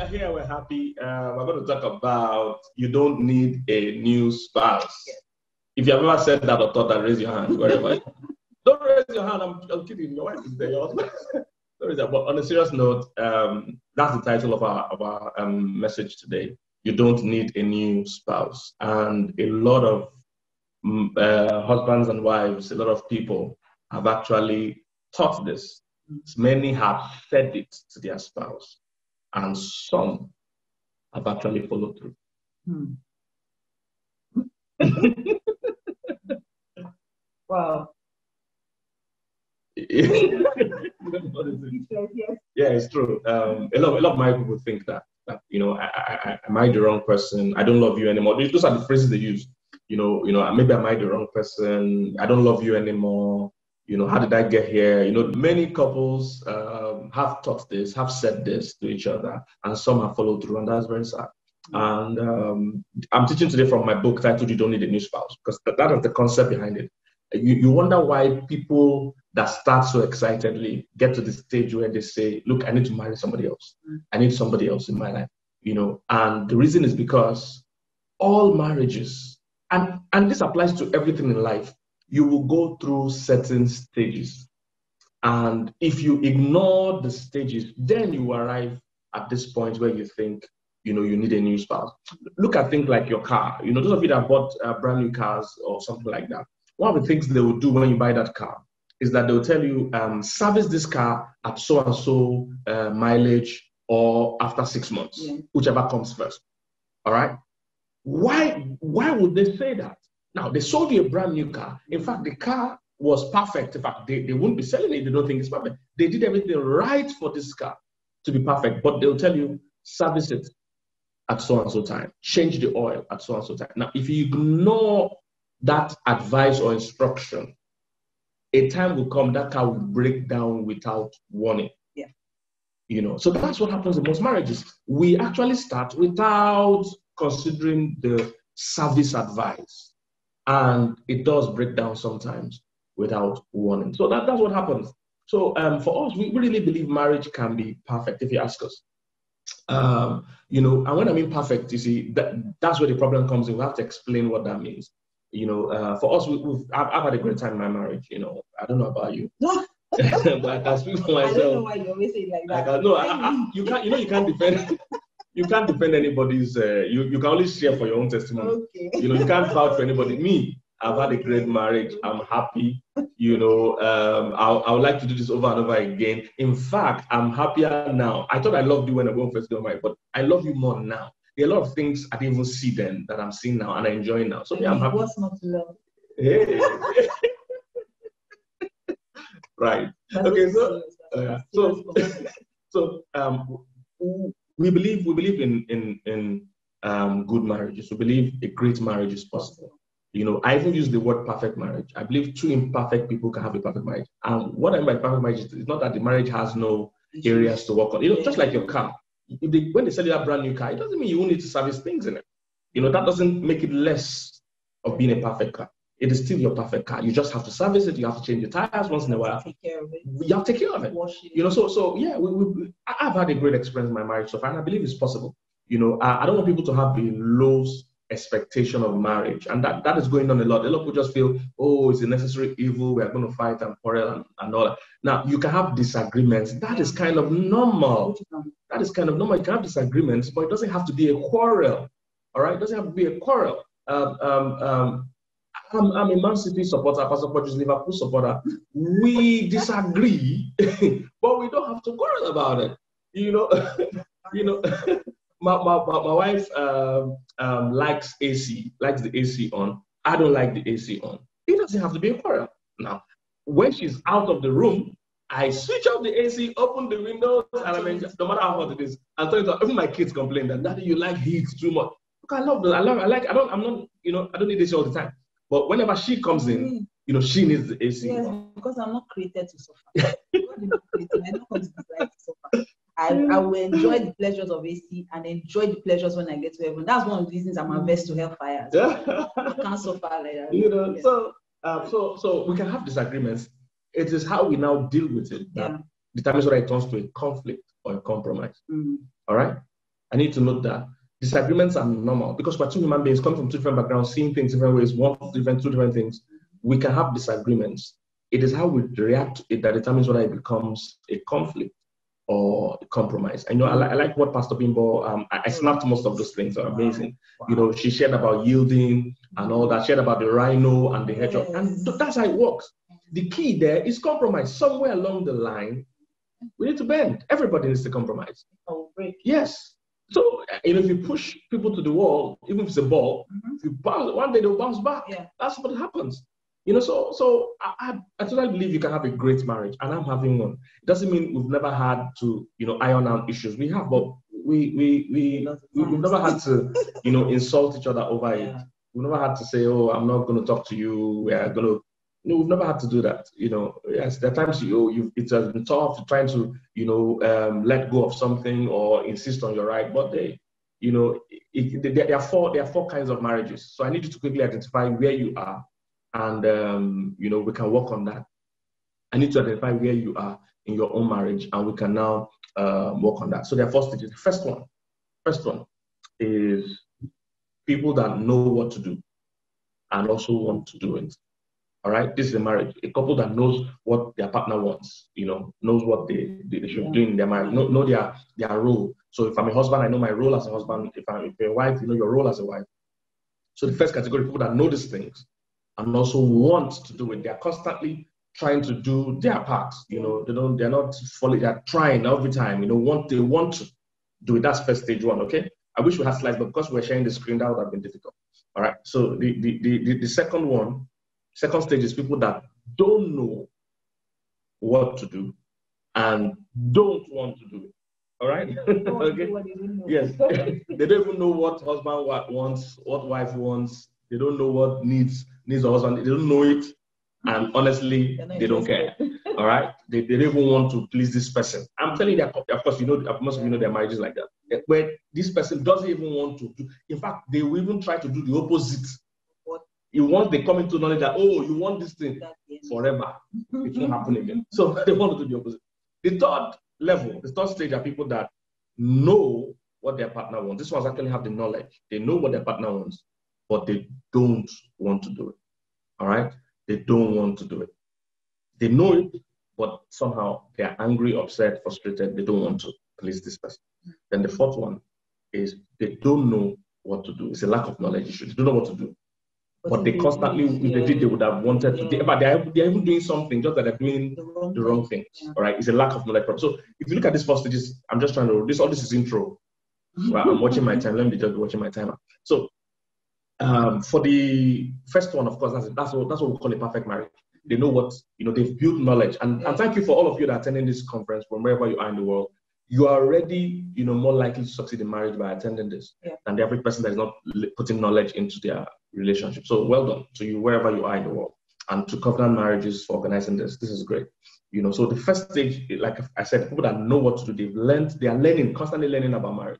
we're here, we're happy. We're going to talk about you don't need a new spouse. If you have ever said that or thought that, raise your hand. Wherever. Don't raise your hand. I'm kidding. Your wife is there. Your husband. But on a serious note, that's the title of our message today. You don't need a new spouse. And a lot of husbands and wives, a lot of people have actually taught this. Many have said it to their spouse, and some have actually followed through. Wow. Yeah, it's true. A lot of my people think that I married the wrong person. I don't love you anymore. Those are the phrases they use. Maybe I married the wrong person. I don't love you anymore. How did I get here? Many couples have taught this, have said this to each other, and some have followed through, and that's very sad. And I'm teaching today from my book titled "You Don't Need a New Spouse," because that is the concept behind it. You wonder why people that start so excitedly get to the stage where they say, "Look, I need to marry somebody else. I need somebody else in my life." And the reason is because all marriages, and this applies to everything in life, you will go through certain stages. And if you ignore the stages, then you arrive at this point where you think, you need a new spouse. Look at things like your car. Those of you that bought brand new cars or something like that, one of the things they will do when you buy that car is that they will tell you, service this car at so-and-so mileage or after 6 months, whichever comes first. All right? Why would they say that? Now, they sold you a brand new car. In fact, the car was perfect. In fact, they wouldn't be selling it. They don't think it's perfect. They did everything right for this car to be perfect, but they'll tell you, service it at so-and-so time. Change the oil at so-and-so time. Now, if you ignore that advice or instruction, a time will come that car will break down without warning. So that's what happens in most marriages. We actually start without considering the service advice. And it does break down sometimes without warning. So that's what happens. So for us, we really believe marriage can be perfect, if you ask us. And when I mean perfect, you see, that's where the problem comes in. We have to explain what that means. For us, I've had a great time in my marriage. I don't know about you. But I can speak for myself. I don't know why you always say it like that. You can't. You can't defend. You can't defend anybody's. You can only share for your own testimony. Okay. You can't vouch for anybody. Me, I've had a great marriage. I'm happy. I would like to do this over and over again. In fact, I'm happier now. I thought I loved you when I first got married, but I love you more now. There are a lot of things I didn't even see then that I'm seeing now and I enjoy now. So I'm happy. What's not to love? Hey. Right. Okay. So we believe in good marriages. We believe a great marriage is possible. I even use the word perfect marriage. I believe two imperfect people can have a perfect marriage. And what I mean by perfect marriage is not that the marriage has no areas to work on. Just like your car. When they sell you that brand new car, it doesn't mean you won't need to service things in it. That doesn't make it less of being a perfect car. It is still your perfect car. You just have to service it. You have to change the tires once in a while. Take care of it. You have to take care of it. Wash it. So yeah, I've had a great experience in my marriage so far, and I believe it's possible. I don't want people to have a low expectation of marriage, and that is going on a lot. A lot of people just feel, oh, it's a necessary evil. We are going to fight and quarrel and all that. Now, you can have disagreements. That is kind of normal. That is kind of normal. You can have disagreements, but it doesn't have to be a quarrel. All right, it doesn't have to be a quarrel. I'm a Man City supporter, Pastor Paul is Liverpool supporter. We disagree, but we don't have to quarrel about it. My wife likes the AC on. I don't like the AC on. It doesn't have to be a quarrel. Now, when she's out of the room, I switch off the AC, open the windows, and I mean, no matter how hot it is, I'll tell you that even my kids complain that, Daddy, you like heat too much. Look, I love it. I don't need AC all the time. But whenever she comes in, she needs the AC. Yes, because I'm not created to suffer. God did not create me. I don't come to this life to suffer. I will enjoy the pleasures of AC and enjoy the pleasures when I get to heaven. That's one of the reasons I'm averse to hellfire. I can't suffer like that. So we can have disagreements. It is how we now deal with it that determines whether it turns to a conflict or a compromise. All right? I need to note that disagreements are normal because we're two human beings coming from two different backgrounds, seeing things different ways, two different things. We can have disagreements. It is how we react to it that determines whether it becomes a conflict or a compromise. I know I like what Pastor Bimbo, I snapped most of those things, are amazing. Wow. You know, she shared about yielding and all that, shared about the rhino and the hedgehog, and that's how it works. The key there is compromise. Somewhere along the line, we need to bend. Everybody needs to compromise. Yes. So, you know, if you push people to the wall, even if it's a ball, if you bounce, one day they'll bounce back. Yeah. That's what happens. You know, so I totally believe you can have a great marriage, and I'm having one. It doesn't mean we've never had to, you know, iron out issues. We have, but we've never had to, you know, insult each other over it. We've never had to say, oh, I'm not going to talk to you. We are going to. No, we've never had to do that. You know, yes, there are times it has been tough trying to, you know, let go of something or insist on your right, but you know, there are four kinds of marriages. So I need you to quickly identify where you are. And, you know, we can work on that. I need to identify where you are in your own marriage, and we can now work on that. So there are four stages. The first one is people that know what to do and also want to do it. All right, this is a marriage. A couple that knows what their partner wants, you know, knows what they should do in their marriage, know their role. So if I'm a husband, I know my role as a husband. If you're a wife, you know your role as a wife. So the first category, people that know these things and also want to do it. They're constantly trying to do their part. You know, they're not following, they're trying every time, you know, they want to do it. That's first stage one, okay? I wish we had slides, but because we're sharing the screen, that would have been difficult. All right, so the second stage is people that don't know what to do and don't want to do it. All right? Okay. Yes. They don't even know what husband wants, what wife wants. They don't know what needs a husband. They don't know it. And honestly, they don't care. All right? They don't even want to please this person. I'm telling you, of course, you know, most of you know their marriages like that. Where this person doesn't even want to do. In fact, they will even try to do the opposite. Once they come into knowledge that, oh, you want this thing forever, it won't happen again. So they want to do the opposite. The third stage are people that know what their partner wants. These ones actually have the knowledge. They know what their partner wants, but they don't want to do it. All right? They don't want to do it. They know it, but somehow they are angry, upset, frustrated. They don't want to please this person. Then the fourth one is they don't know what to do. It's a lack of knowledge issue. They don't know what to do. But they constantly, if they did, they would have wanted to. But they're even doing something, just that they're doing the wrong things. All right, it's a lack of knowledge problem. So if you look at these four stages, I'm just trying to. All this is intro. Well, I'm watching my time. Let me just be watching my timer. So for the first one, of course, that's what we call a perfect marriage. They know what, you know, they've built knowledge. And thank you for all of you that are attending this conference from wherever you are in the world. You are already, you know, more likely to succeed in marriage by attending this than the average person that is not putting knowledge into their relationship. So well done to you wherever you are in the world, and to Covenant Marriages for organizing this. This is great. You know, so the first stage, like I said, people that know what to do, they are learning, constantly learning about marriage,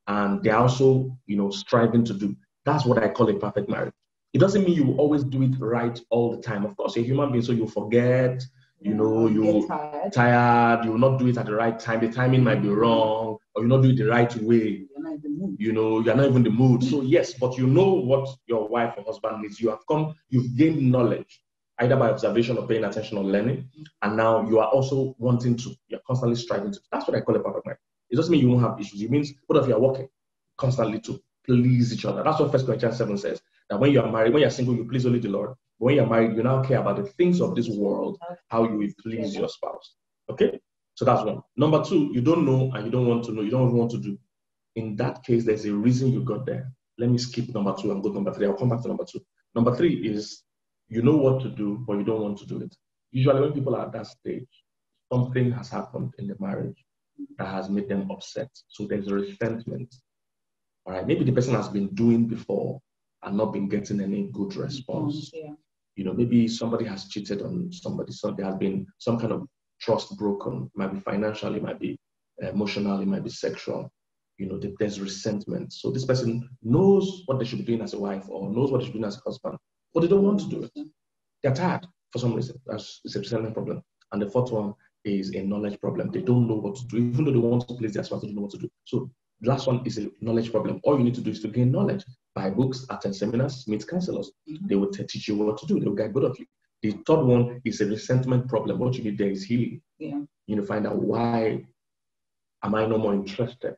and they're also, you know, striving to do. That's what I call a perfect marriage. It doesn't mean you will always do it right all the time. Of course, you're a human being, so you'll forget. You know, you're tired, you will not do it at the right time. The timing might be wrong, or you not do it the right way. You know, you're not even in the mood. So yes, but you know what your wife or husband needs. You've gained knowledge, either by observation or paying attention or learning. And now you are also you're constantly striving to. That's what I call a perfect marriage. It doesn't mean you won't have issues. It means both of you are working constantly to please each other. That's what 1 Corinthians 7 says. That when you are married, when you're single, you please only the Lord. But when you're married, you now care about the things of this world, how you will please your spouse. Okay? So that's one. Number two, you don't know and you don't want to know. You don't want to do. In that case, there's a reason you got there. Let me skip number two and go to number three. I'll come back to number two. Number three is you know what to do, but you don't want to do it. Usually when people are at that stage, something has happened in the marriage that has made them upset. So there's a resentment. All right, maybe the person has been doing before and not been getting any good response. You know, maybe somebody has cheated on somebody. So there has been some kind of trust broken. It might be financial, it might be emotional, it might be sexual. You know, there's resentment. So this person knows what they should be doing as a wife or knows what they should be doing as a husband, but they don't want to do it. They're tired for some reason. It's a resentment problem. And the fourth one is a knowledge problem. They don't know what to do, even though they want to please their spouse, they don't know what to do. So The last one is a knowledge problem. All you need to do is to gain knowledge. Buy books, attend seminars, meet counselors. They will teach you what to do. They will guide both of you. The third one is a resentment problem. What you need there is healing. Yeah. You know, find out why am I no more interested?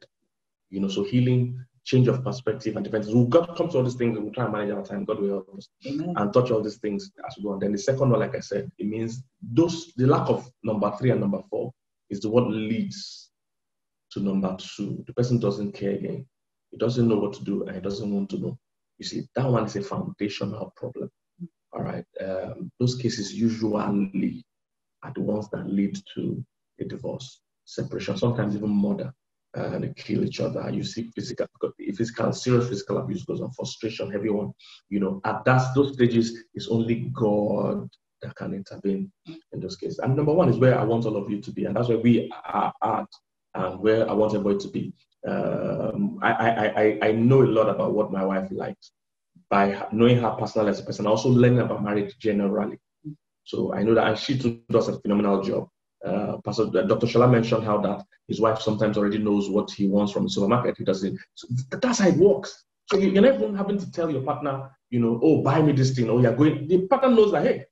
You know, so healing, change of perspective and defense. We've got to come to all these things and we'll try and manage our time. God will help us. Amen. And touch all these things as we go on. Then the second one, like I said, it means the lack of number 3 and number 4 is the what leads to number 2. The person doesn't care again. He doesn't know what to do and he doesn't want to know. You see, that one is a foundational problem. All right. Those cases usually are the ones that lead to a divorce, separation, sometimes even murder. They kill each other. You see serious physical abuse goes on, frustration, heavy one. You know, at those stages, it's only God that can intervene in those cases. And number 1 is where I want all of you to be, and that's where we are at, and where I want everybody to be. I know a lot about what my wife likes by knowing her personally as a person. I also learning about marriage generally. So I know that, and she too does a phenomenal job. Dr. Shola mentioned how that his wife sometimes already knows what he wants from the supermarket. He doesn't. So that's how it works. So you're not even having to tell your partner, you know, oh, buy me this thing. Oh, you're going. The partner knows that, hey,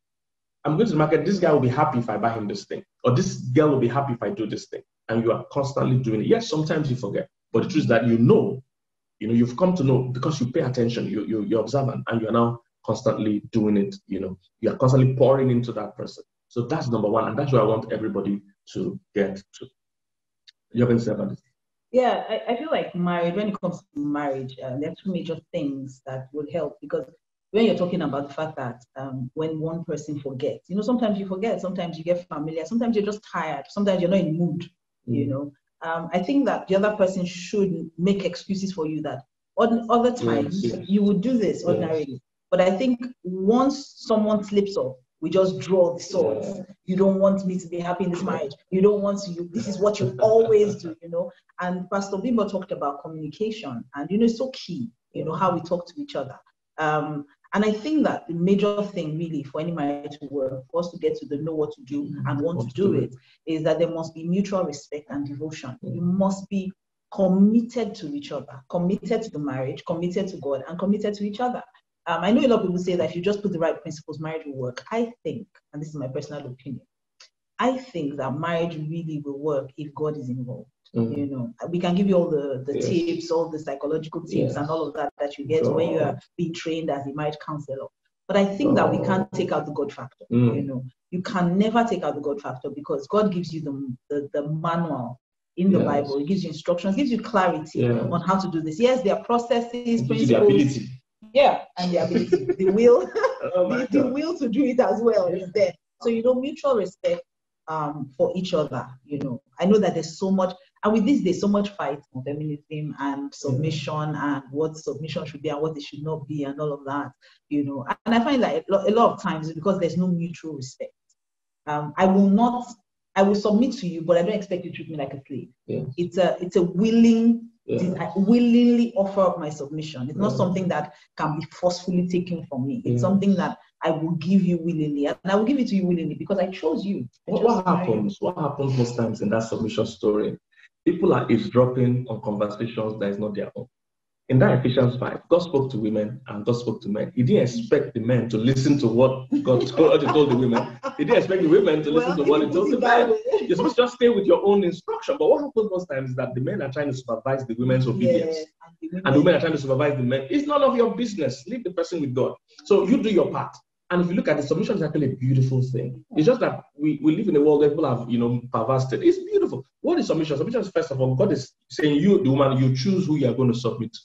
I'm going to the market. This guy will be happy if I buy him this thing, or this girl will be happy if I do this thing. And you are constantly doing it. Yes, sometimes you forget, but the truth is that you've come to know because you pay attention. You're observant, and you are now constantly doing it. You know, you are constantly pouring into that person. So that's number 1, and that's where I want everybody to get to. You have anything to say about this? Yeah, I feel like marriage, when it comes to marriage, there are 2 major things that will help, because when you're talking about the fact that when one person forgets, you know, sometimes you forget, sometimes you get familiar, sometimes you're just tired, sometimes you're not in the mood, you know. I think that the other person should make excuses for you that other times you would do this ordinarily. But I think once someone slips off, we just draw the swords. You don't want me to be happy in this marriage. You don't want to, this is what you always do, you know. And Pastor Bimbo talked about communication, and, you know, it's so key, you know, how we talk to each other. And I think that the major thing really for any marriage to work, for us to get to know what to do and want to do it, is that there must be mutual respect and devotion. You must be committed to each other, committed to the marriage, committed to God, and committed to each other. I know a lot of people say that if you just put the right principles, marriage will work. I think, and this is my personal opinion, I think that marriage really will work if God is involved. You know, we can give you all the tips, all the psychological tips and all of that you get when you are being trained as a marriage counselor. But I think that we can't take out the God factor. You know, you can never take out the God factor, because God gives you the manual in the Bible. It gives you instructions, gives you clarity on how to do this. Yes, there are processes, principles. Yeah, and the ability, the will, the will to do it as well is there. So, you know, mutual respect for each other. You know, I know that there's so much, and with this, there's so much fight on feminism and submission and what submission should be and what it should not be and all of that. You know, and I find that a lot of times it's because there's no mutual respect. I will submit to you, but I don't expect you to treat me like a slave. It's a willing. I willingly offer up my submission. It's not something that can be forcefully taken from me. It's something that I will give you willingly, and I will give it to you willingly because I chose you. What happens most times in that submission story? People are eavesdropping on conversations that is not their own. In that Ephesians 5, God spoke to women and God spoke to men. He didn't expect the men to listen to what God told the women. He didn't expect the women to listen to what he told the men. You're supposed to just stay with your own instruction. But what happens most times is that the men are trying to supervise the women's obedience. And the women are trying to supervise the men. It's none of your business. Leave the person with God. So you do your part. And if you look at it, submission is actually a beautiful thing. It's just that we live in a world where people have, perversed it. It's beautiful. What is submission? Submission is, first of all, God is saying, you, the woman, you choose who you are going to submit to.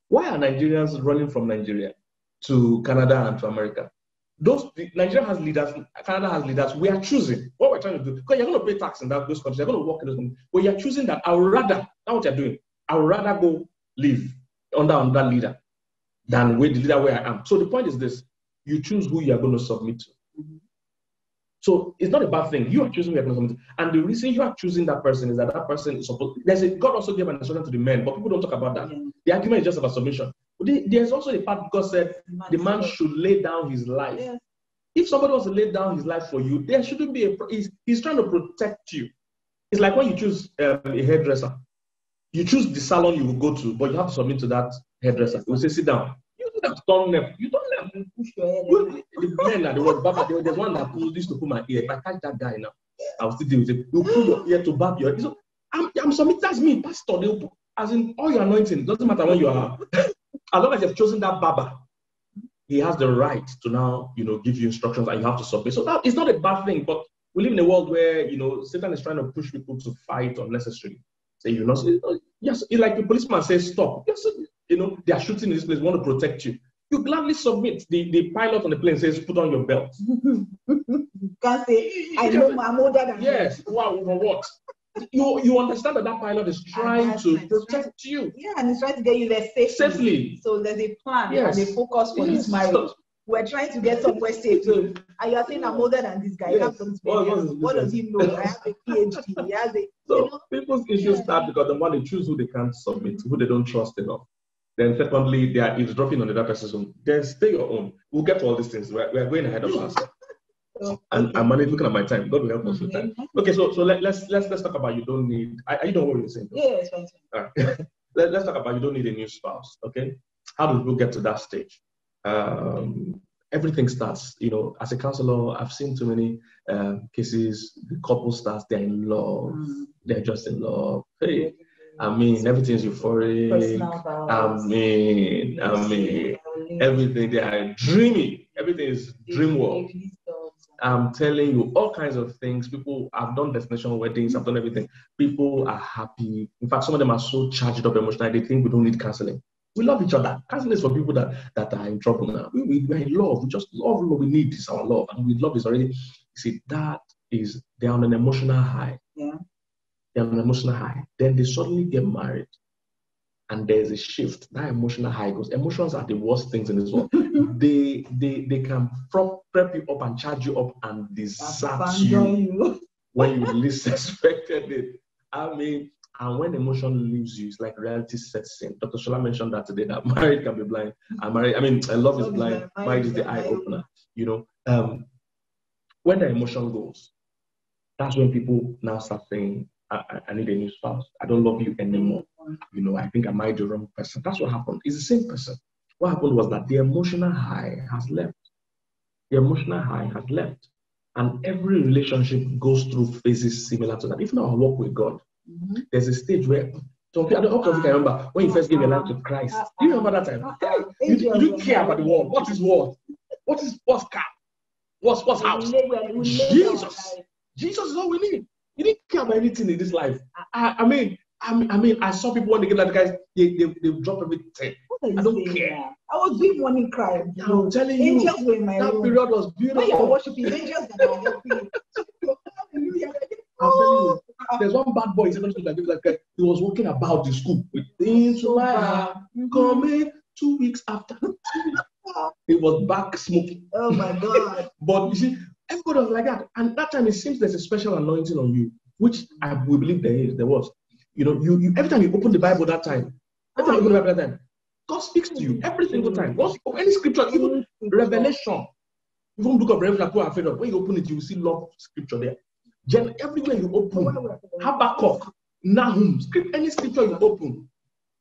Why are Nigerians running from Nigeria to Canada and to America? Nigeria has leaders, Canada has leaders. We are choosing what we're trying to do. Because you're going to pay tax in those countries, you're going to work in those countries. But you're choosing that I would rather, that's what you're doing. I would rather go live under that leader than with the leader where I am. So the point is this: you choose who you are going to submit to. So it's not a bad thing. You are choosing who you are going to submit to. And the reason you are choosing that person is that person is supposed. God also gave an instruction to the men, but people don't talk about that. The argument is just about submission. But there's also the part God said the man should lay down his life. Yeah. If somebody wants to lay down his life for you, there shouldn't be he's trying to protect you. It's like when you choose a hairdresser. You choose the salon you will go to, but you have to submit to that hairdresser. He will say, sit down. You don't have to turn left. You don't have to push your head. The men at the word barber, there's one that used to put my ear. If I catch that guy now, I'll still deal with it. You pull your ear to barb your ear. So I'm submitting, that's me, pastor. As in all your anointing, doesn't matter when you are. As long as you've chosen that barber, he has the right to now, give you instructions and you have to submit. So that it's not a bad thing, but we live in a world where, Satan is trying to push people to fight unnecessarily. Say, yes, it's like the policeman says, stop. Yes, they are shooting in this place, we want to protect you. You gladly submit. The pilot on the plane says, put on your belt. You can't say, I know I'm older than you. Yes, wow, for what? You understand that pilot is trying to protect you. Yeah, and he's trying to get you there safely. So there's a plan and a focus for this marriage. We're trying to get somewhere safely. And you're saying I'm older than this guy. Yes. What does he know? I have a PhD. He has a people's issues start because the one they choose who they can't submit, who they don't trust enough. Then secondly, they are eavesdropping on the other person's own. Then stay your own. We'll get to all these things. We're going ahead of us. And I'm looking at my time. God will help us with time. Okay, so let's talk about you don't need. Are you know what you're saying? Yeah, it's fine. All right. Let's talk about you don't need a new spouse. Okay, how do people get to that stage? Everything starts. As a counselor, I've seen too many cases. The couple starts. They're in love. They're just in love. Hey, everything's euphoric. Everything. They are dreamy. Everything is dream world. I'm telling you, all kinds of things. People have done destination weddings, have done everything. People are happy. In fact, some of them are so charged up emotionally, they think we don't need counseling. We love each other. Counseling is for people that are in trouble now. We're in love. We just love what we need is our love. And we love is already, see, they're on an emotional high. Yeah. They're on an emotional high. Then they suddenly get married. And there's a shift. That emotional high goes. Emotions are the worst things in this world. They can prep you up and charge you up and desert you when you least expected it. And when emotion leaves you, it's like reality sets in. Dr. Shola mentioned that today, that marriage can be blind. Love is blind. Marriage is the eye opener. When the emotion goes, that's when people now start saying, I need a new spouse. I don't love you anymore. I think I married the wrong person. That's what happened. It's the same person. What happened was that the emotional high has left. The emotional high has left. And every relationship goes through phases similar to that. If not, I walk with God. There's a stage where, I don't know if you can remember, when you first gave your life to Christ. Do you remember that time? You didn't care about the world. What is world? What's car? What's house? Jesus is all we need. You didn't care about anything in this life. I saw people when they get like guys, they drop everything. I don't care. I was doing morning cry. I'm telling you, angels were in my that room. period was beautiful. When you're worshiping, angels that are helping you. Hallelujah. I'm telling you, there's one bad boy. He was walking about the school with things to my heart. Coming 2 weeks after, he was back smoking. Oh my God! But you see, everybody was like that, and that time it seems there's a special anointing on you, which we believe there was. You every time you open the Bible that time, God speaks to you every single time. Once you open any scripture, even Revelation, even book of Revelation, people are afraid of. When you open it, you will see love scripture there. Everywhere you open, Habakkuk, Nahum, any scripture you open,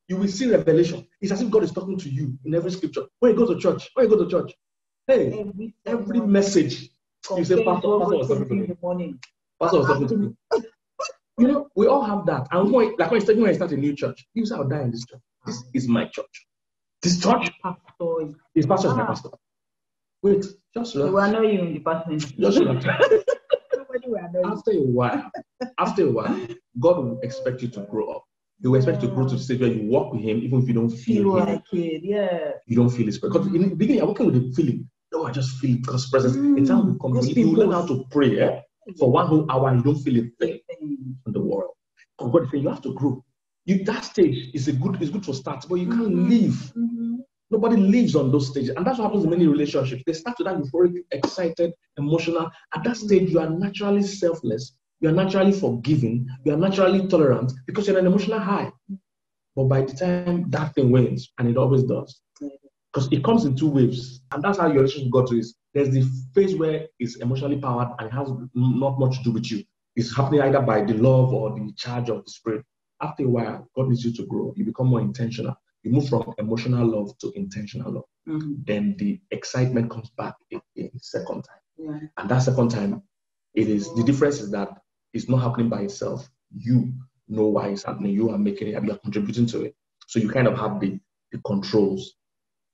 you will see revelation. It's as if God is talking to you in every scripture. When you go to church, hey, every message, you say, Pastor was talking to me. Pastor was talking to me. We all have that. And when you start a new church, you say, I'll die in this church. This is my church. This church, his pastor is my pastor. Wait, just relax. We are not you in the department. Just relax. After a while, God will expect you to grow up. He will expect you to grow to the stage where you walk with Him, even if you don't feel like it. Yeah. You don't feel His presence. Because in the beginning, I'm working with the feeling. No, I just feel God's presence. It's how we come. You learn how to pray for 1 whole hour. You don't feel a thing in the world. God is saying you have to grow. That stage is good for start, but you can't leave. Nobody lives on those stages. And that's what happens in many relationships. They start with that euphoric, excited, emotional. At that stage, you are naturally selfless. You are naturally forgiving. You are naturally tolerant because you're an emotional high. But by the time that thing wanes, and it always does, because it comes in 2 waves. And that's how your relationship got to is. There's the phase where it's emotionally powered and it has not much to do with you. It's happening either by the love or the charge of the Spirit. after a while, God needs you to grow. You become more intentional. You move from emotional love to intentional love. Then the excitement comes back a second time. Yeah. And that second time, the difference is that it's not happening by itself. You know why it's happening. You are making it, you are contributing to it. So you kind of have the controls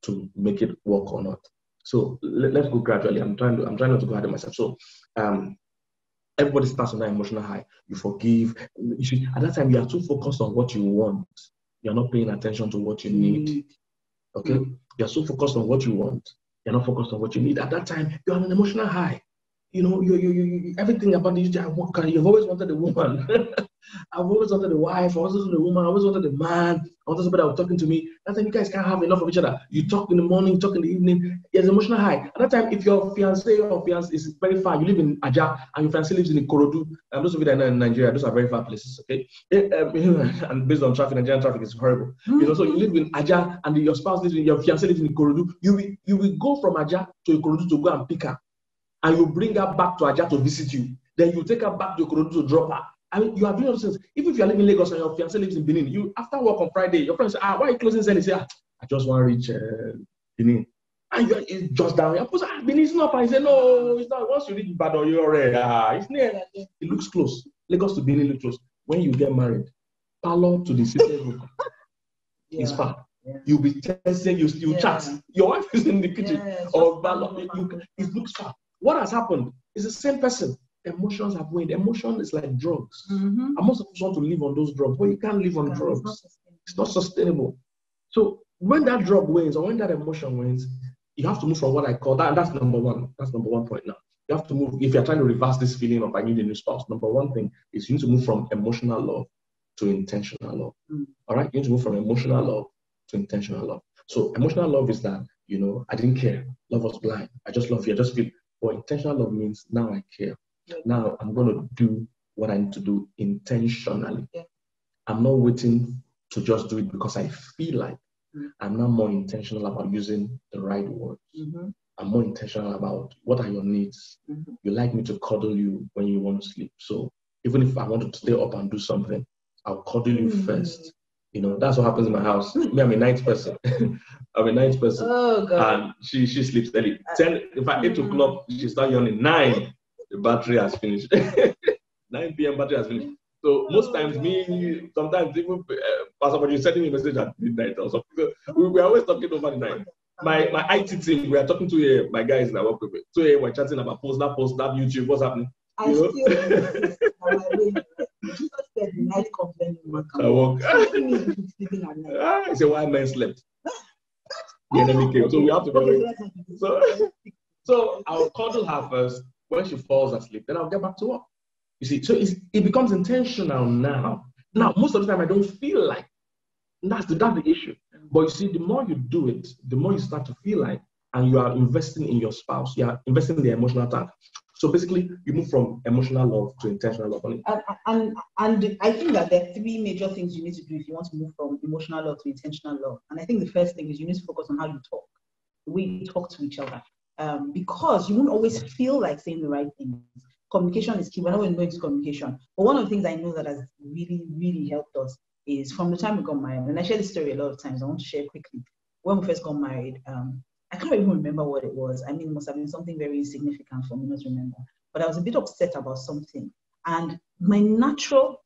to make it work or not. So let's go gradually. I'm trying not to go ahead of myself. So everybody starts on that emotional high. You forgive. You see, at that time, you are too focused on what you want. You're not paying attention to what you need. Okay? You're so focused on what you want. You're not focused on what you need. At that time, you're on an emotional high. You know, you everything about you. You've always wanted a woman. I've always wanted a wife. I always wanted a woman. I always wanted a man. I wanted somebody that was talking to me. That time, you guys can't have enough of each other. You talk in the morning, you talk in the evening. There's emotional high. At that time, if your fiancé or fiancé is very far, you live in Aja and your fiancé lives in Ikorodu. Those of you that are in Nigeria, those are very far places. Okay, and based on traffic, Nigerian traffic is horrible. You know, so you live in Aja and your spouse lives in your fiancé lives in Ikorodu. You will go from Aja to Ikorodu to go and pick her. And you bring her back to Aja to visit you. Then you take her back to Ikorodu to drop her. I mean, you are doing all those things. Even if you are living in Lagos and your fiancé lives in Benin, you after work on Friday, your friends say, why are you closing Zen? You say, I just want to reach Benin. And you're just down here. Benin is not far. He said, no, it's not. Once you reach Badon, you're already, it's near. It looks close. Lagos to Benin looks close. When you get married, parlor to the city room is far. Yeah. You'll be testing, you chat. Your wife is in the kitchen. Or it looks far. What has happened is the same person. Emotions have waned. Emotion is like drugs. And most of us want to live on those drugs, but you can't live on drugs. It's not sustainable. So when that drug wanes or when that emotion wanes, you have to move from what I call that. And that's number one. That's number 1 point now. You have to move. If you're trying to reverse this feeling of I need a new spouse, number one thing is you need to move from emotional love to intentional love. All right? You need to move from emotional love to intentional love. So emotional love is that, you know, I didn't care. Love was blind. I just love you. I just feel. But intentional love means now I care. Now I'm going to do what I need to do intentionally. I'm not waiting to just do it because I feel like. I'm now more intentional about using the right words. I'm more intentional about what are your needs. You like me to cuddle you when you want to sleep. So even if I want to stay up and do something, I'll cuddle you first. You know, that's what happens in my house. Me, I'm a night person. I'm a night person. Oh, God. And she sleeps early. 8 o'clock, she starts yawning. 9. The battery has finished. 9 p.m. battery has finished. So most times, sometimes even Pastor is sending me a message at midnight or something. So we are always talking over the night. My IT team, we are talking to my guys that work with me. So we're chatting about post that YouTube, what's happening. I still do Jesus said the night comes when you work. I say why men slept. The enemy came. So we have to go. So I'll cuddle her first. When she falls asleep, then I'll get back to work. You see, so it becomes intentional now. Now, most of the time, I don't feel like that's the issue. But you see, the more you do it, the more you start to feel like, and you are investing in your spouse. You are investing in the emotional tank. So basically, you move from emotional love to intentional love. And I think that there are 3 major things you need to do if you want to move from emotional love to intentional love. And I think the first thing is you need to focus on how you talk, the way you talk to each other. Because you won't always feel like saying the right things. Communication is key. We're not going to go into communication. But one of the things I know that has really, really helped us is from the time we got married, and I share this story a lot of times, I want to share quickly. When we first got married, I can't even remember what it was. I mean, it must have been something very significant for me not to remember. But I was a bit upset about something. And my natural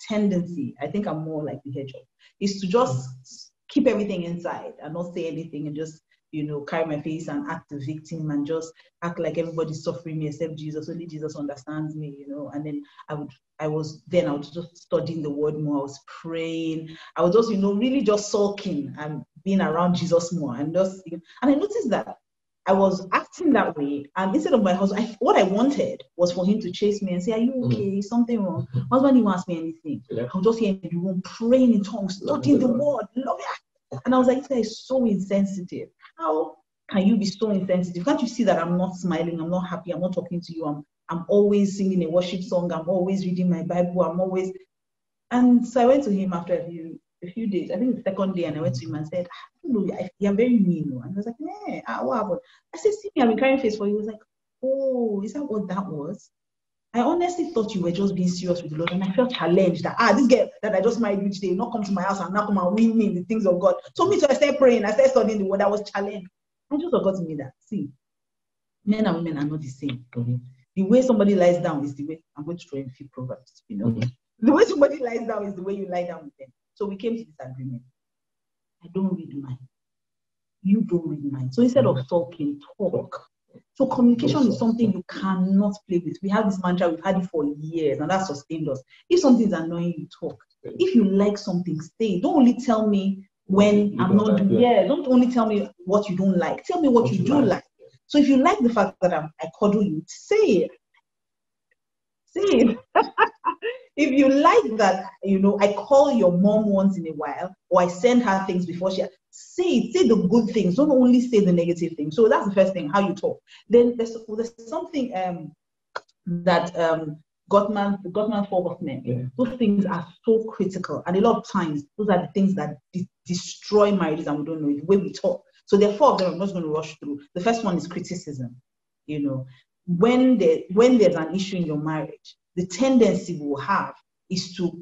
tendency, I think I'm more like the hedgehog, is to just keep everything inside and not say anything and just, you know, carry my face and act the victim and just act like everybody's suffering me except Jesus. Only Jesus understands me, you know. And then I was just studying the word more. I was praying. I was just, you know, really just sulking and being around Jesus more. And I noticed that I was acting that way. And instead of my husband, what I wanted was for him to chase me and say, are you okay? Is something wrong? My husband didn't ask me anything. I was just here in the room praying in tongues, studying the word. Love it. And I was like, this guy is so insensitive. How can you be so insensitive? Can't you see that I'm not smiling? I'm not happy. I'm not talking to you. I'm always singing a worship song. I'm always reading my Bible. And so I went to him after a few days. I think the second day, and I went to him and said, I don't know, you're very mean. And he was like, what happened? I said, see me, I've been carrying face for you. He was like, oh, is that what that was? I honestly thought you were just being serious with the Lord, and I felt challenged that this girl that I just married today not come to my house and now come and win me in the things of God. So me too, I started praying, I started studying the word. I was challenged. I just forgot to me that see, men and women are not the same. The way somebody lies down is the way I'm going to throw in a few proverbs. The way somebody lies down is the way you lie down with them. So we came to this agreement. I don't read mine. You don't read mine. So instead of talking, talk. So communication is something you cannot play with. We have this mantra, we've had it for years, and that sustained us. If something is annoying you, talk. If you like something, stay. Don't only tell me when I'm not doing. Don't only tell me what you don't like. Tell me what you do like. So if you like the fact that I cuddle you, say it. Say it. If you like that, I call your mom once in a while, or I send her things before say the good things. Don't only say the negative things. So that's the first thing, how you talk. Then there's something that Gottman focused on. Yeah. Those things are so critical, and a lot of times those are the things that destroy marriages, and we don't know the way we talk. So there are 4 of them. I'm just going to rush through. The first one is criticism. When there's an issue in your marriage, the tendency we will have is to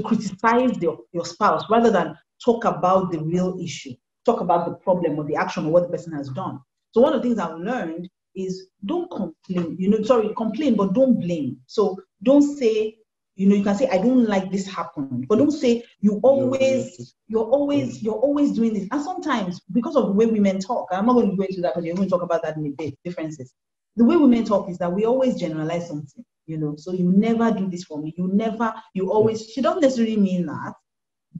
criticize your spouse rather than talk about the real issue, talk about the problem or the action or what the person has done. So one of the things I've learned is don't complain. Complain, but don't blame. So don't say, you can say, I don't like this happened, but don't say you're always doing this. And sometimes because of the way women talk, I'm not going to go into that because you're going to talk about that in a bit, differences. The way women talk is that we always generalize something, so you never do this for me. You always, she don't necessarily mean that,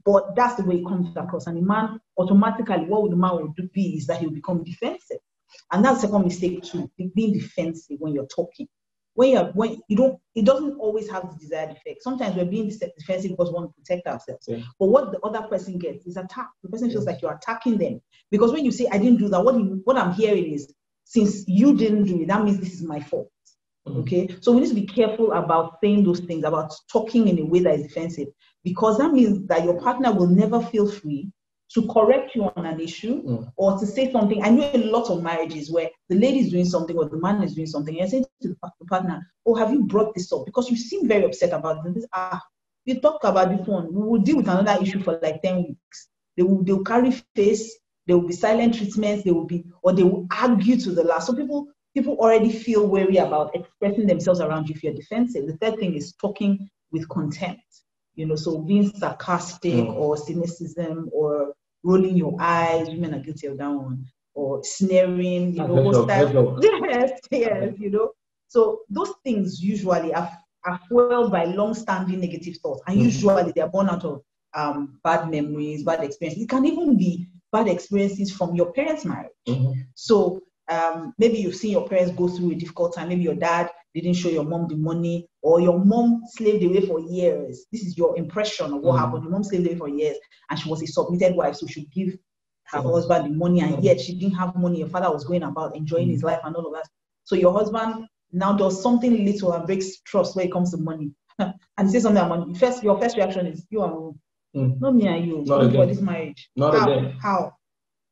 but that's the way it comes across. And the man, automatically, what the man will be is that he'll become defensive. And that's the second mistake too, being defensive when you're talking. It doesn't always have the desired effect. Sometimes we're being defensive because we want to protect ourselves. Yeah. But what the other person gets is attack. The person feels like you're attacking them. Because when you say, I didn't do that, what I'm hearing is, since you didn't do it, that means this is my fault. Okay? So we need to be careful about saying those things, about talking in a way that is defensive, because that means that your partner will never feel free to correct you on an issue or to say something. I know a lot of marriages where the lady is doing something or the man is doing something, and you're saying to the partner, oh, have you brought this up? Because you seem very upset about this. You talk about this one, we will deal with another issue for like 10 weeks. They'll carry face. There will be silent treatments, they will argue to the last. So people already feel wary about expressing themselves around you if you're defensive. The third thing is talking with contempt. So being sarcastic or cynicism or rolling your eyes, women are guilty of that one, or sneering, most times. Yes, So those things usually are fueled by long-standing negative thoughts, and usually they are born out of bad memories, bad experiences. It can even be bad experiences from your parents' marriage. So maybe you've seen your parents go through a difficult time. Maybe your dad didn't show your mom the money, or your mom slaved away for years. This is your impression of what happened. Your mom slaved away for years, and she was a submitted wife, so she would give her husband the money, and yet she didn't have money. Your father was going about enjoying his life and all of that. So your husband now does something little and breaks trust when it comes to money. And says something about money. Your first reaction is, you are not me and you, not for this marriage. How?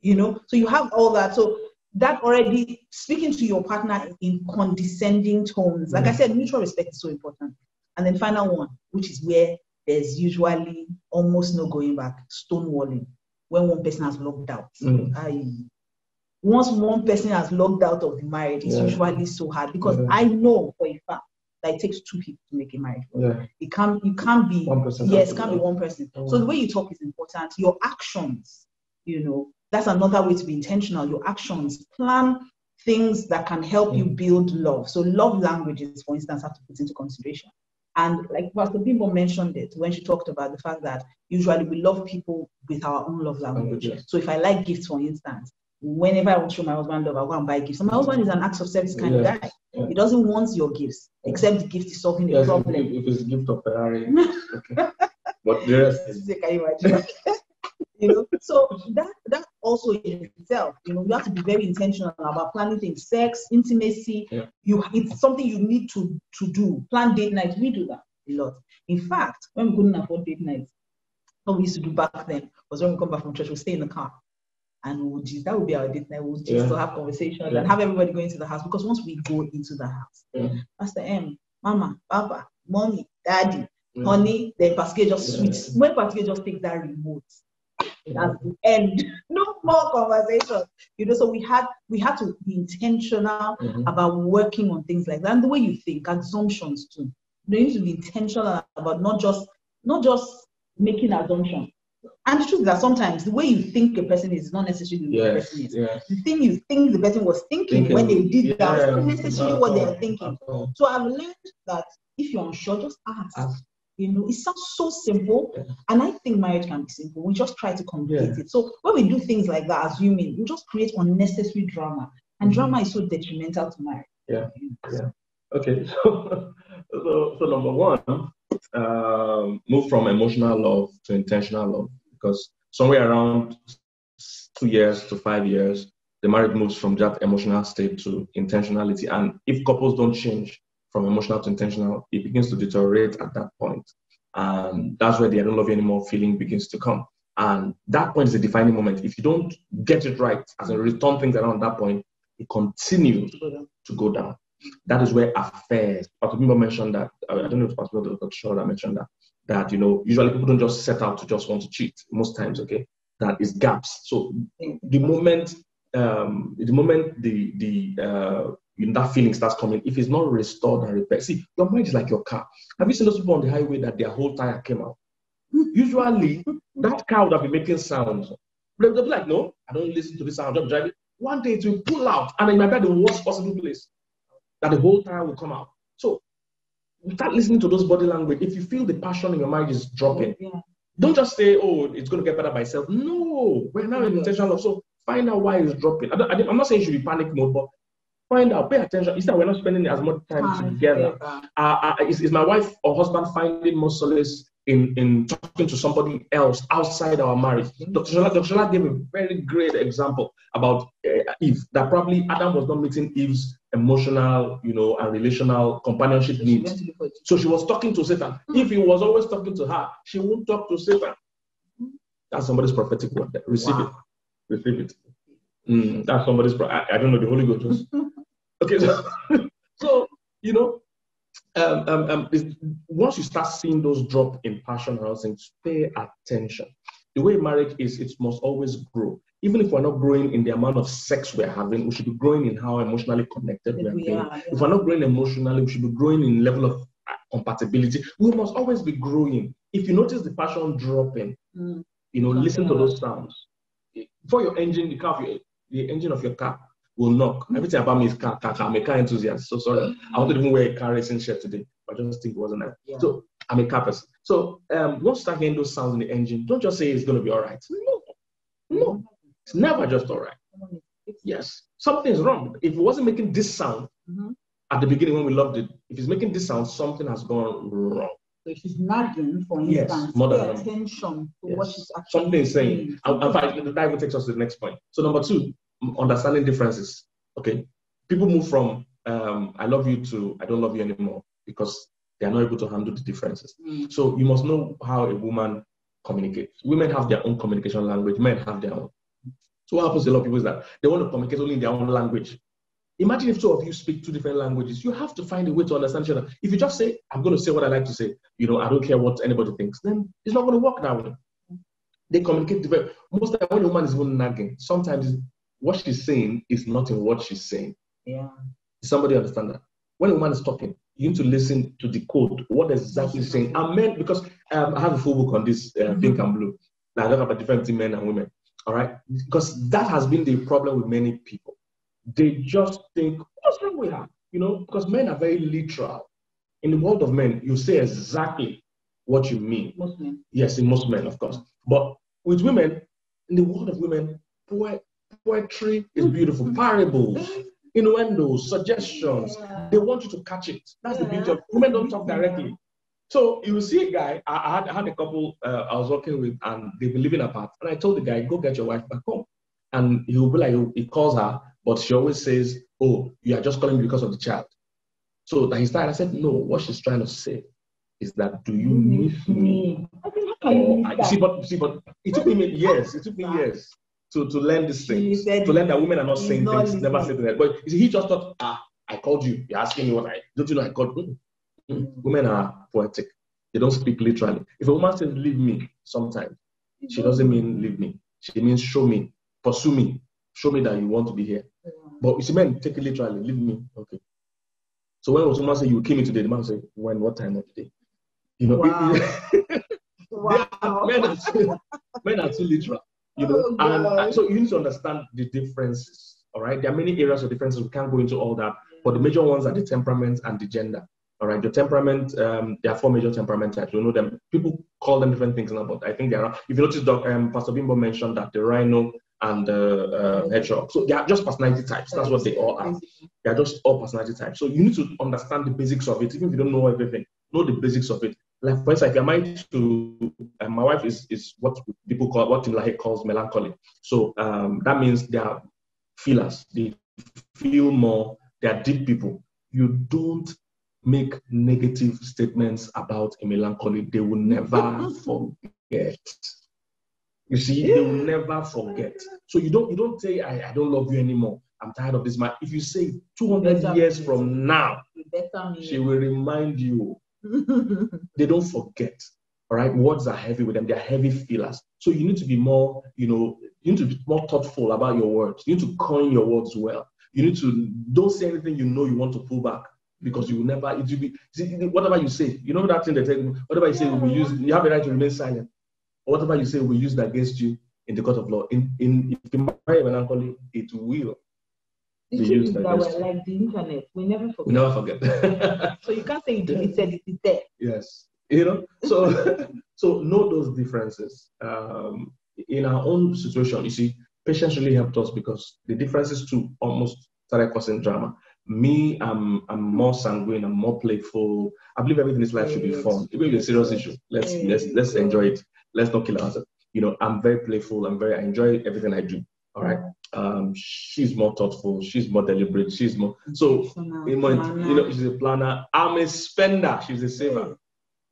So you have all that. So that already speaking to your partner in condescending tones. Like I said, mutual respect is so important. And then final one, which is where there's usually almost no going back, stonewalling, when one person has logged out. Once one person has logged out of the marriage, it's usually so hard, because I know for a fact that it takes 2 people to make a marriage. It can't be one person. Yes, it can't be one person. So the way you talk is important. Your actions, that's another way to be intentional. Your actions, plan things that can help you build love. So love languages, for instance, have to put into consideration. And like Pastor Bimbo mentioned it when she talked about the fact that usually we love people with our own love language. So if I like gifts, for instance, whenever I want to show my husband love, I'll go and buy gifts. So my husband is an acts of service kind of guy. He doesn't want your gifts, except the gift is solving a problem. If it's a gift of Ferrari, okay. But the rest is... Can you imagine? So that also in itself, you have to be very intentional about planning things, sex, intimacy. It's something you need to do. Plan date nights. We do that a lot. In fact, when we couldn't afford date nights, what we used to do back then was when we come back from church, we'll stay in the car. And that would be our date night. We'll just have conversations and have everybody go into the house, because once we go into the house, Pastor M, Mama, Papa, Mommy, Daddy, honey, then Pascal just switch. When Pascal just take that remote, that's the end. No more conversation. So we had to be intentional about working on things like that. And the way you think, assumptions too. You need to be intentional about not just making assumptions. And the truth is that sometimes the way you think a person is not necessarily the way the person is. The thing you think the person was thinking when they did that is not necessarily what they are thinking. So I've learned that if you're unsure, just ask. It sounds so simple, and I think marriage can be simple. We just try to complicate it. So when we do things like that, assuming, we just create unnecessary drama, and drama is so detrimental to marriage. Okay, so number one, move from emotional love to intentional love, because somewhere around 2 years to 5 years, the marriage moves from that emotional state to intentionality. And if couples don't change from emotional to intentional, it begins to deteriorate at that point. And that's where the I don't love you anymore feeling begins to come. And that point is a defining moment. If you don't get it right, as in return things around that point, it continues to go down. That is where affairs, Pastor Bimbo mentioned that, I don't know if Pastor Dr. Shaw mentioned that, usually people don't just set out to just want to cheat most times, okay? That is gaps. So the moment that feeling starts coming, if it's not restored and repaired. See, your mind is like your car. Have you seen those people on the highway that their whole tire came out? Usually, that car would have been making sounds. They'll be like, no, I don't listen to this sound, I'm driving. One day it will pull out, and it might be the worst possible place that the whole tire will come out. So, start listening to those body language. If you feel the passion in your mind is dropping, don't just say, oh, it's going to get better by itself. No, we're now in intentional love. So, find out why it's dropping. I'm not saying you should be panic mode, but find out, pay attention. Instead, we're not spending as much time together. Is my wife or husband finding more solace in talking to somebody else outside our marriage? Dr. Shola gave a very great example about Eve, that probably Adam was not meeting Eve's emotional, and relational companionship needs. So she was talking to Satan. If he was always talking to her, she won't talk to Satan. That's somebody's prophetic word there. Receive it. Receive it. That's somebody's, I don't know, the Holy Ghost. Okay, so once you start seeing those drop in passion and other things, pay attention. The way marriage is, it must always grow. Even if we're not growing in the amount of sex we're having, we should be growing in how emotionally connected we're being. If we're not growing emotionally, we should be growing in level of compatibility. We must always be growing. If you notice the passion dropping, listen to those sounds. Before your engine, the engine of your car will knock. Everything about me is car. I'm a car enthusiast. So sorry. I wanted to even wear a car racing shirt today, but I just think it wasn't that. So I'm a car person. So once you start hearing those sounds in the engine, don't just say it's going to be all right. No. It's never just all right. Yes. Something's wrong. If it wasn't making this sound at the beginning when we loved it, if it's making this sound, something has gone wrong. So if she's nagging, for instance, pay attention to what she's actually something is saying. In fact, that even takes us to the next point. So number 2, understanding differences. Okay, people move from I love you to I don't love you anymore because they are not able to handle the differences. So you must know how a woman communicates. Women have their own communication language. Men have their own. So what happens to a lot of people is that they want to communicate only in their own language. Imagine if 2 of you speak 2 different languages. You have to find a way to understand each other. If you just say, I'm going to say what I like to say, I don't care what anybody thinks, then it's not going to work that way. They communicate different. Most of the time when a woman is even nagging, sometimes what she's saying is not in what she's saying. Yeah. Does somebody understand that? When a woman is talking, you need to listen to decode what exactly she's saying. And men, because I have a full book on this, pink and blue. I talk about different men and women. All right? Because that has been the problem with many people. They just think, what's wrong with her? Because men are very literal. In the world of men, you say exactly what you mean. Most men. Yes, in most men, of course. But with women, in the world of women, poetry is beautiful. Parables, innuendos, suggestions. They want you to catch it. That's the beauty of women. Don't talk directly. So you will see a guy, I had a couple I was working with, and they've been living apart. And I told the guy, go get your wife back home. And he will be like, he calls her, but she always says, oh, you are just calling me because of the child. So that he started, I said, no, what she's trying to say is that, do you miss me? But it took me years. It took me years to learn these things, to learn that women are not saying things, never say that. But he just thought, I called you. You're asking me what don't you know I called you? Women are poetic. They don't speak literally. If a woman says leave me sometimes, she doesn't mean leave me. She means show me, pursue me, show me that you want to be here. But you see, men take it literally, leave me. Okay. So when someone say you kill me today, the man say, when, what time of the day? You know, Wow. Wow. Men are too literal. You know, and so you need to understand the differences. All right, there are many areas of differences. We can't go into all that, but the major ones are the temperament and the gender. All right, the temperament. There are 4 major temperament types. You know them. People call them different things now, but I think there are. If you notice, Pastor Bimbo mentioned that the rhino and the hedgehog. So they are just personality types. That's what they all are. They are just all personality types. So you need to understand the basics of it, even if you don't know everything. Know the basics of it. Like for instance, if you're married to my wife is what people call, what Timlahe calls melancholy. So that means they are feelers. They feel more. They are deep people. You don't make negative statements about a melancholy. They will never forget. You see, they will never forget. So you don't say, I don't love you anymore. I'm tired of this man. If you say 200 years from now, she will remind you. They don't forget. All right, words are heavy with them. They're heavy feelers. So you need to be more, you need to be more thoughtful about your words. You need to coin your words well. You need to don't say anything you want to pull back, because you will never. It will be whatever you say. You know that thing they tell you. Whatever you say will be used. You have the right to remain silent. Or whatever you say will be used against you in the court of law. If you marry a melancholy, it will. The truth is that we're like the internet. We never forget. We never forget. So you can't say you deleted it. It's there. Yes. You know, so know those differences. In our own situation, you see, patience really helped us because the differences too almost started causing drama. Me, I'm more sanguine, I'm more playful. I believe everything in this life should be fun. It will be a serious issue. Let's enjoy it. Let's not kill ourselves. You know, I'm very playful. I enjoy everything I do. All right. She's more thoughtful. She's more deliberate. She's more she's a planner. I'm a spender. She's a saver.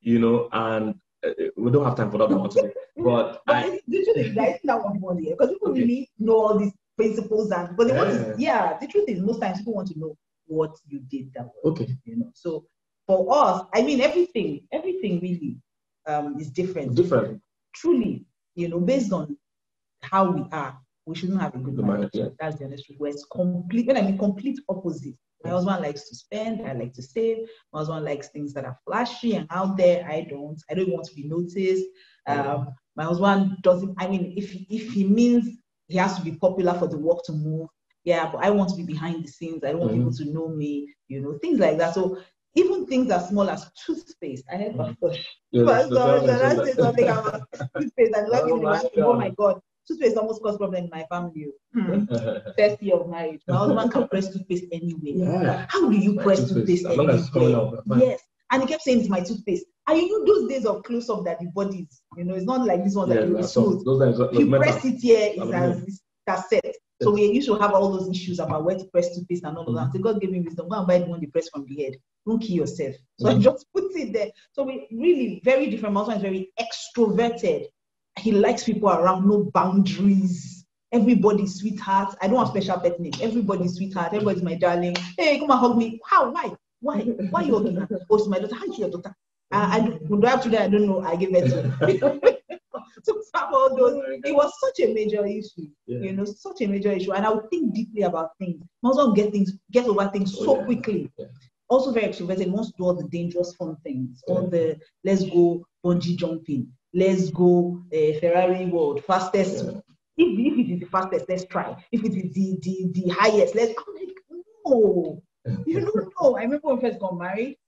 You know, and we don't have time for that one today. But the truth is, I think that one more here because people really know all these principles but they want to. Yeah, the truth is, most times people want to know what you did that way. Okay. You know, so for us, I mean, everything really is different. Different. Truly, you know, based on how we are, we shouldn't have a good marriage. Yeah. That's the honest truth. Where it's complete. When I mean complete opposite. My husband likes to spend. I like to save. My husband likes things that are flashy and out there. I don't want to be noticed. My husband doesn't. I mean, if he means he has to be popular for the work to move, yeah. But I want to be behind the scenes. I don't want people to know me. You know, things like that. So even things as small as toothpaste. I had Pastor say something about toothpaste, and oh my God. Toothpaste almost caused problem in my family. First year of marriage. My husband can press toothpaste anyway. Yeah. How do you press toothpaste anyway? Yes. And he kept saying it's my toothpaste. And you know those days of close-up that the bodies, you know, it's not like this one that you smooth. If you press it here, it's set. So we used to have all those issues about where to press toothpaste and all of that. So God gave me wisdom. Go and buy the one you press from the head. Don't kill yourself. So I just put it there. So we really very different. My husband is very extroverted. He likes people around, no boundaries. Everybody's sweetheart. I don't have special pet name. Everybody's sweetheart. Everybody's my darling. Hey, come and hug me. How? Why are you hugging her? Oh, it's my daughter. How is your daughter? Do I have children? I don't know. I gave birth to. So all those. It was such a major issue. Yeah. You know, such a major issue. And I would think deeply about things. My husband get over things so quickly. Yeah. Also very extroverted. Wants to do all the dangerous fun things. All the let's go bungee jumping. Let's go Ferrari world, fastest. Yeah. If it is the fastest, let's try. If it is the highest, let's no. You don't know. I remember when we first got married,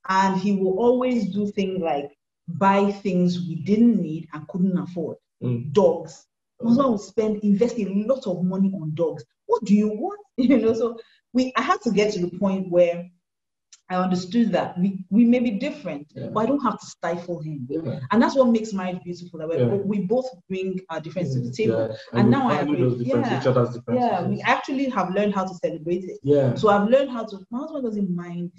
and he will always do things like buy things we didn't need and couldn't afford. Dogs. My husband would invest a lot of money on dogs. What do you want? You know, so I had to get to the point where I understood that we may be different, but I don't have to stifle him. Yeah. And that's what makes marriage beautiful. That we both bring our difference to the table. Yeah. And now I agree. Each other's differences. Yeah, we actually have learned how to celebrate it. Yeah. So I've learned how to. My husband doesn't mind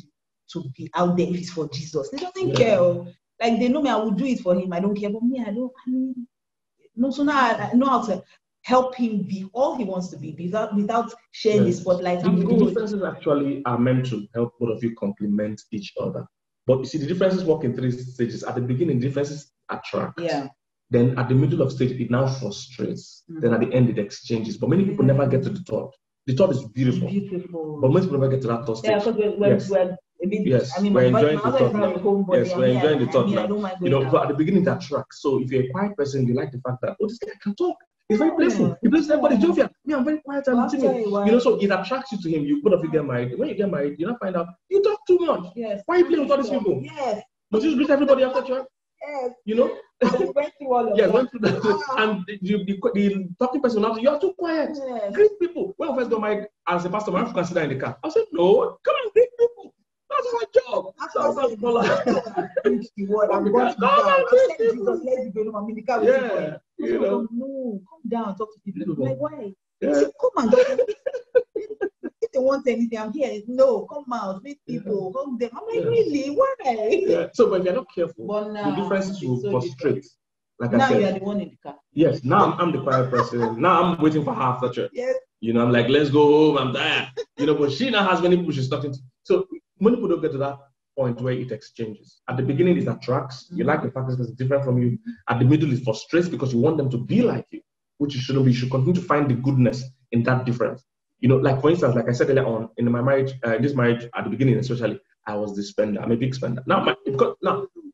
to be out there if it's for Jesus. He doesn't care. Like they know me, I will do it for him. I don't care. But me, I don't. No, so now I know how to help him be all he wants to be without sharing the spotlight. The differences actually are meant to help both of you complement each other. But you see, the differences work in 3 stages. At the beginning, differences attract. Yeah. Then at the middle of stage, it now frustrates. Then at the end, it exchanges. But many people never get to the third. The third is beautiful. But most people never get to that third stage. Yeah, because we're a bit, yes, I mean, we're my enjoying the husband is third not a now. homebody. Yes, we're enjoying the third now. I don't mind You going know, out. but at the beginning, that attracts. So if you're a quiet person, you like the fact that, oh, this guy can talk. He's very playful. He plays everybody jovial. Me, I'm very quiet and timid. You know, so it attracts you to him. You both of you get married. When you get married, you don't find out you talk too much. Yes. Why are you playing with all these people? Yes. But you greet everybody after church. Yes. You know? I went through all of yeah, that. went through that. And the talking person after you are too quiet. Yes. Greet people. When I first got married as a pastor, my wife consider in the car. I said, no, come and greet people. That's my job. After I said, preach the word, I'm going to the car. I said, Jesus, let's go. I'm in the car with you. You know. No, come down, talk to people. I'm like, why? Yeah. Said, come and talk. If they want anything, I'm here. No, come out, meet people, hug them. I'm like, really? Why? Yeah. So, but if you're not careful, But now, the differences will so frustrate. Like now I said, you are the one in the car. Yes, now I'm the quiet person. Now I'm waiting for her after church. Yes. You know, I'm like, let's go home. I'm tired. You know, but she now has many people she's talking to. So many people don't get to that point where it exchanges. At the beginning, it attracts. You like the fact that it's different from you. At the middle, it frustrates because you want them to be like you, which you shouldn't be. You should continue to find the goodness in that difference. You know, like for instance, like I said earlier on, in my marriage, this marriage at the beginning especially, I was the spender. I'm a big spender. Now,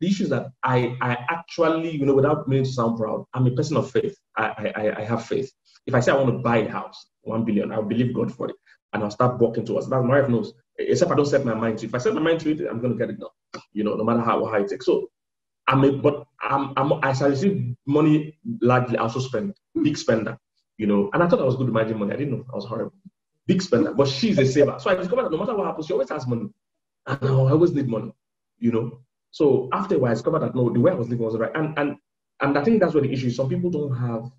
the issue is that I actually, you know, without meaning to sound proud, I'm a person of faith. I have faith. If I say I want to buy a house, 1 billion, I'll believe God for it. And I'll start working towards it. That's my wife knows. Except I don't set my mind to it. If I set my mind to it, I'm going to get it done. You know, no matter how it takes. So, as I receive money largely, I also spend. Big spender. You know, and I thought I was good at managing money. I didn't know I was horrible. Big spender. But she's a saver. So I discovered that no matter what happens, she always has money. And I always need money. You know. So after a while, I discovered that no, the way I was living was right. And I think that's where the issue is. Some people don't have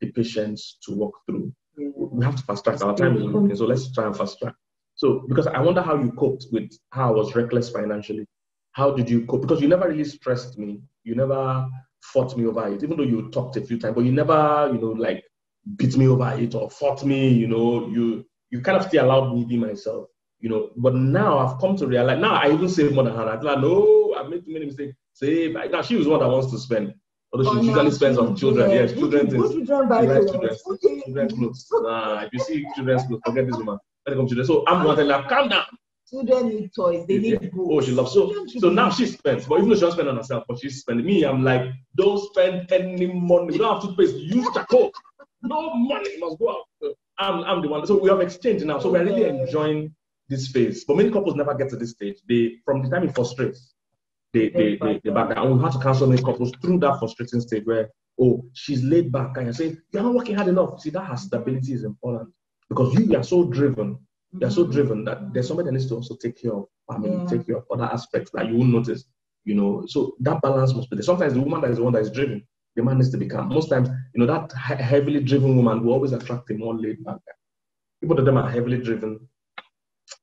the patience to walk through. We have to fast track. Our time is limited, so let's try and fast track. So, because I wonder how you coped with how I was reckless financially. How did you cope? Because you never really stressed me. You never fought me over it, even though you talked a few times, but you never, you know, like beat me over it or fought me, you know, you kind of still allowed me to be myself, you know. But now I've come to realize, now I even save more than her. I'm like, no, I've made too many mistakes. Save. Now she was one that wants to spend. Although she usually spends on children. Yes, children things. Children clothes. If you see children's clothes, forget this woman. When it comes to children. So I'm wanting to calm down. Children need toys. They need books. Oh, she loves so now she spends. But even though she doesn't spend on herself, but she's spending. Me, I'm like, don't spend any money. We don't have toothpaste. Use charcoal. No money must go out. So I'm the one. So we have exchanged now. So we're really enjoying this phase. But many couples never get to this stage. They, from the time it frustrates, they back down. And we have to counsel many couples through that frustrating stage where, oh, she's laid back and you're saying, you're not working hard enough. See, that has stability is important because you are so driven. You're so driven that there's somebody that needs to also take care of family, take care of other aspects that you won't notice, you know. So that balance must be there. Sometimes the woman that is the one that is driven, the man needs to be calm. Most times, you know, that heavily driven woman will always attract a more laid back guy. People that are heavily driven,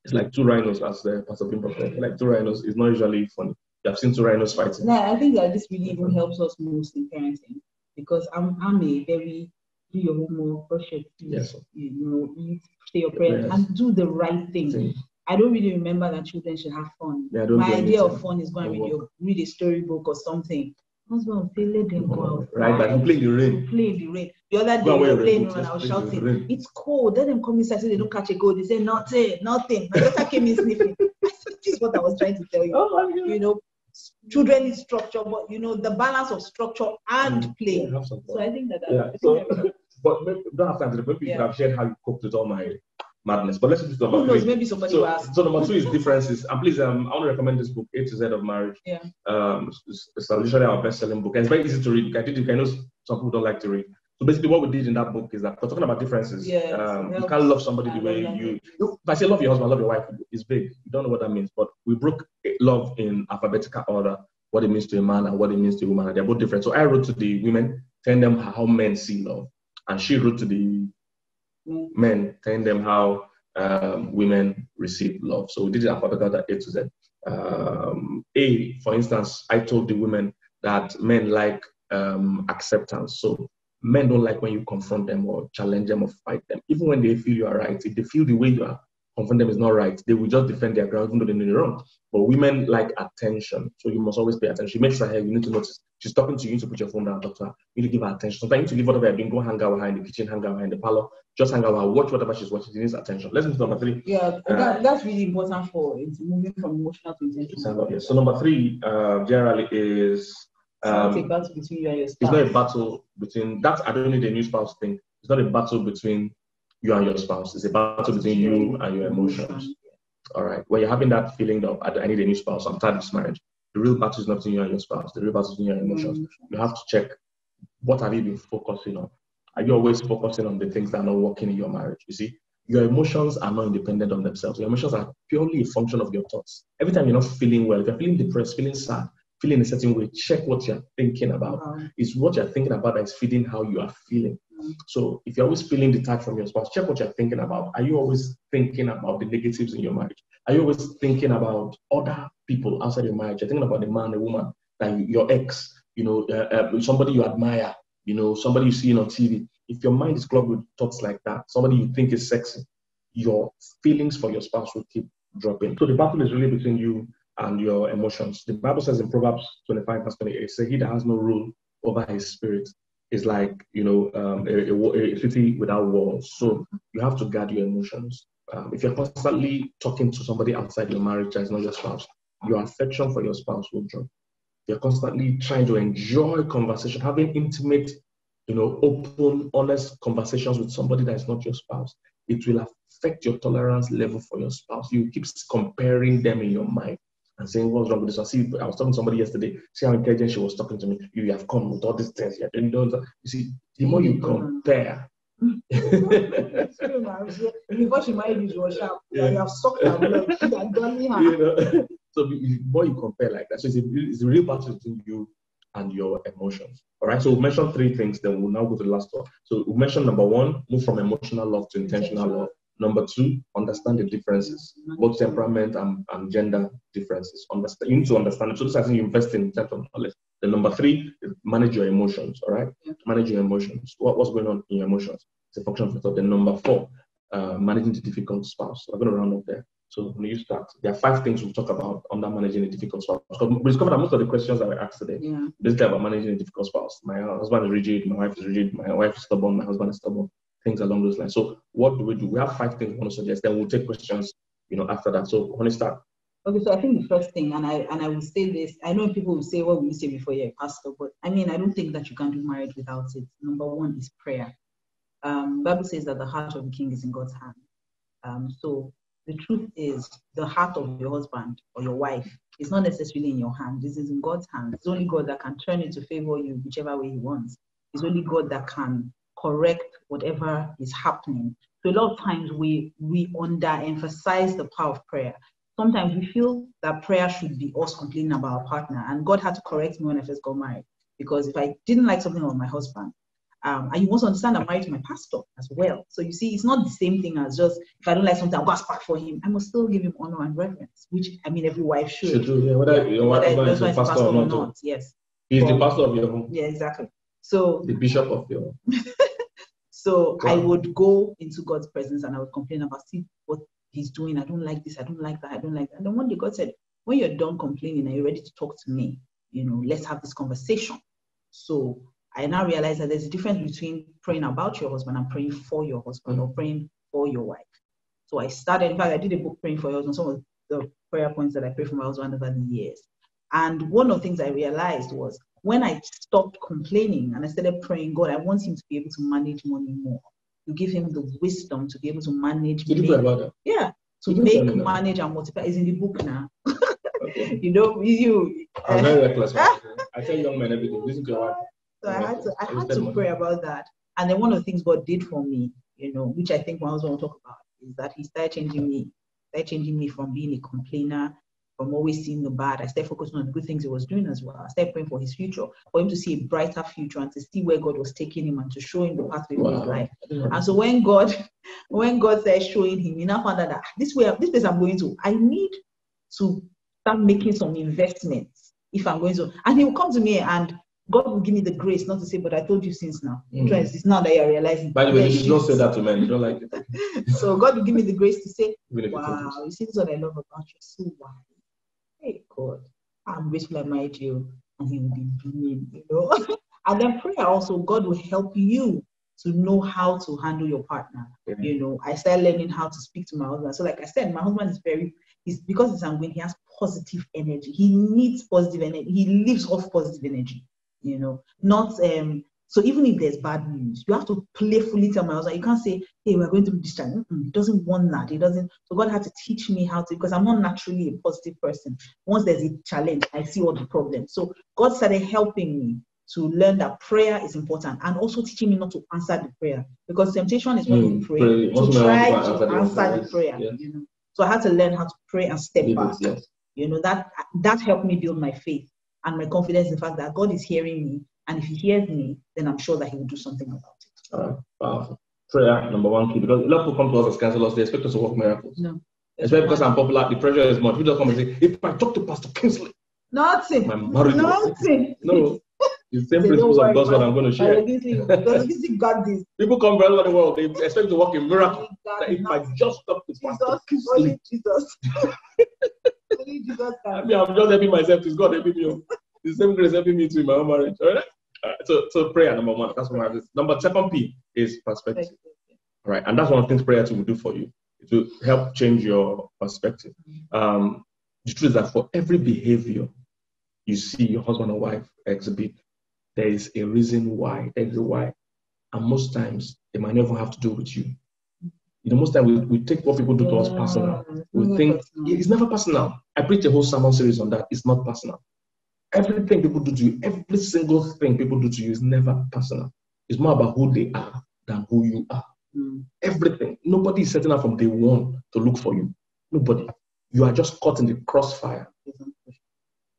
it's like two rhinos, as the Pastor Bimbo said. Like two rhinos is not usually funny. You have seen two rhinos fighting. No, I think that this really even helps us most in parenting because I'm a very do your homework, brush your teeth, you know, eat, say your prayers, and do the right thing. I don't really remember that children should have fun. My idea of fun is going to read a storybook or something. Husband, let them go out. Right, but you play in the rain. Play in the rain. The other day, we were playing and I was shouting, it's cold. Let them come inside so they don't catch a cold. They say, nothing. My daughter came in sniffing. I said, this is what I was trying to tell you. You know, children need structure, but you know, the balance of structure and play. So I think that but maybe, don't have time to maybe you could have shared how you coped with all my madness. But let's just talk about maybe somebody will ask. So number 2 is differences. And please, I want to recommend this book, A to Z of Marriage. It's literally our best-selling book. And it's very easy to read. I know some people don't like to read. So basically what we did in that book is that we're talking about differences. You can't love somebody the way you if I say love your husband, love your wife, it's big. You don't know what that means. But we broke love in alphabetical order, what it means to a man and what it means to a woman. And they're both different. So I wrote to the women, telling them how men see love. And she wrote to the men, telling them how women receive love. So we did it alphabetical A to Z. A, for instance, I told the women that men like acceptance. So men don't like when you confront them or challenge them or fight them. Even when they feel you are right, if they feel the way you are, confront them is not right, they will just defend their ground even though they know they're wrong. But women like attention, so you must always pay attention. She makes her hair, you need to notice. She's talking to you, you need to put your phone down, talk to her. You need to give her attention. Sometimes you need to leave whatever you're doing, go hang out with her in the kitchen, hang out with her in the parlor, just hang out with her, watch whatever she's watching. She needs attention. Let's move to number 3. Yeah, that's really important for moving from emotional to intentional. Yeah. So number 3 generally is it's not a battle between you and your spouse. It's not a battle between that. I don't need a new spouse thing. It's not a battle between you and your spouse. It's a battle between you and your emotions. All right. When you're having that feeling of I need a new spouse, I'm tired of this marriage, the real battle is not between you and your spouse. The real battle is between your emotions. You have to check, what have you been focusing on? Are you always focusing on the things that are not working in your marriage? You see, your emotions are not independent on themselves. Your emotions are purely a function of your thoughts. Every time you're not feeling well, if you're feeling depressed, feeling sad, feeling a certain way, check what you're thinking about. Is what you're thinking about that is feeding how you are feeling. So if you're always feeling detached from your spouse, check what you're thinking about. Are you always thinking about the negatives in your marriage? Are you always thinking about other people outside your marriage? You're thinking about the man, the woman, like your ex, somebody you admire, somebody you see on TV. If your mind is clogged with thoughts like that, somebody you think is sexy, your feelings for your spouse will keep dropping. So the battle is really between you and your emotions. The Bible says in Proverbs 25 verse 28, say he that has no rule over his spirit is like, a city without walls. So you have to guard your emotions. If you're constantly talking to somebody outside your marriage that is not your spouse, your affection for your spouse will drop. If you're constantly trying to enjoy conversation, having intimate, open, honest conversations with somebody that is not your spouse, it will affect your tolerance level for your spouse. You keep comparing them in your mind and saying, what's wrong with this? I was talking to somebody yesterday, see how intelligent she was talking to me. You have come with all these things. You see, the more you compare. Before she married you, she was sharp. You have sucked her blood. So the more you compare like that, so it's a real battle between you and your emotions. All right, so we mentioned 3 things, then we'll now go to the last one. So we mentioned number 1, move from emotional love to intentional love. Number 2, understand the differences, both temperament and gender differences. You need to understand it. So this is you invest in terms of knowledge. Then number 3, manage your emotions. All right, manage your emotions. What's going on in your emotions? It's a function of your thought. Then number 4, managing the difficult spouse. So I'm going to round up there. So when you start, there are 5 things we'll talk about under managing a difficult spouse. Because we discovered that most of the questions that were asked today, basically about managing a difficult spouse. My husband is rigid, my wife is rigid, my wife is stubborn, my husband is stubborn. Things along those lines. So what do? We have 5 things we want to suggest. Then we'll take questions, after that. So when you start. Okay, so I think the first thing, and I will say this, I know people will say, what will you say before you're a pastor? But I don't think that you can do marriage without it. Number 1 is prayer. Bible says that the heart of the king is in God's hand. So the truth is, the heart of your husband or your wife is not necessarily in your hand. This is in God's hand. It's only God that can turn it to favor you whichever way he wants. It's only God that can correct whatever is happening. So a lot of times we underemphasize the power of prayer. Sometimes we feel that prayer should be us complaining about our partner. And God had to correct me when I first got married. Because if I didn't like something about my husband, and you must understand I'm married to my pastor as well. So you see, it's not the same thing as just, if I don't like something, I'll go back for him. I must still give him honor and reverence, which every wife should. Whether your husband is a pastor or not. Yes. He's the pastor of your home. Yeah, exactly. So the bishop of your home. So I would go into God's presence and I would complain about, see what he's doing. I don't like this. I don't like that. I don't like that. And then one day God said, when you're done complaining and you're ready to talk to me, let's have this conversation. So I now realize that there's a difference between praying about your husband and praying for your husband or praying for your wife. So I started, in fact, I did a book, Praying for Your Husband, some of the prayer points that I pray for my husband over the years. And one of the things I realized was when I stopped complaining and I started praying, God, I want him to be able to manage money more. You give him the wisdom to be able to manage. Did you pray about that? Yeah. To make, manage, and multiply. It's in the book now. Okay. I'm very reckless. I tell young men everything. Listen to your wife. So I had to pray about that. And then one of the things God did for me, which I think my husband will talk about, is that he started changing me from being a complainer, from always seeing the bad. I started focusing on the good things he was doing as well. I started praying for his future, for him to see a brighter future and to see where God was taking him and to show him the pathway of his life. And so when God started showing him, he now found out that this place I'm going to, I need to start making some investments if I'm going to. And he will come to me and God will give me the grace not to say, but I told you since now. It's now that you're realizing. By the way, you don't say that to men. You don't like it. So God will give me the grace to say, wow, you see, this is what I love about you. So wow. Hey, God, I'm grateful I married you. And he will be doing, you know. And then prayer also, God will help you to know how to handle your partner. You know, I started learning how to speak to my husband. So like I said, my husband is because he's sanguine, he has positive energy. He needs positive energy. He lives off positive energy, you know, not, so even if there's bad news, you have to playfully tell my husband. You can't say, hey, we're going to be distracted. He doesn't want that. He doesn't. So God had to teach me how to, because I'm not naturally a positive person. Once there's a challenge, I see all the problems. So God started helping me to learn that prayer is important, and also teaching me not to answer the prayer, because temptation is when you pray to try to answer the prayer. Yes. You know, so I had to learn how to pray and step back. Yes. You know, that helped me build my faith and my confidence in the fact that God is hearing me, and if He hears me, then I'm sure that He will do something about it. Powerful. Prayer, number one key, because a lot of people come to us as counselors, they expect us to work miracles. No. Especially because I'm popular, the pressure is much. People just come and say, if I talk to Pastor Kingsley, nothing. No. The same principles of God's word I'm going to share. Kingsley got this. People come from all over the world, they expect to work in miracle. That if I just talk to Pastor Kingsley. Only Jesus. Only Jesus can. I mean, I'm just helping myself. It's God helping me. The same grace helping me too in my own marriage. All right? So prayer, number one. That's what I have. Number second P is perspective. All right, and that's one of the things prayer will do for you. It will help change your perspective. The truth is that for every behavior you see your husband or wife exhibit, there is a reason why. There's a why. And most times, it might never have to do with you. You know, most times we take what people do to us personal. We think it's never personal. I preach a whole sermon series on that. It's not personal. Everything people do to you, every single thing people do to you is never personal. It's more about who they are than who you are. Everything. Nobody is setting out from day one to look for you. Nobody. You are just caught in the crossfire.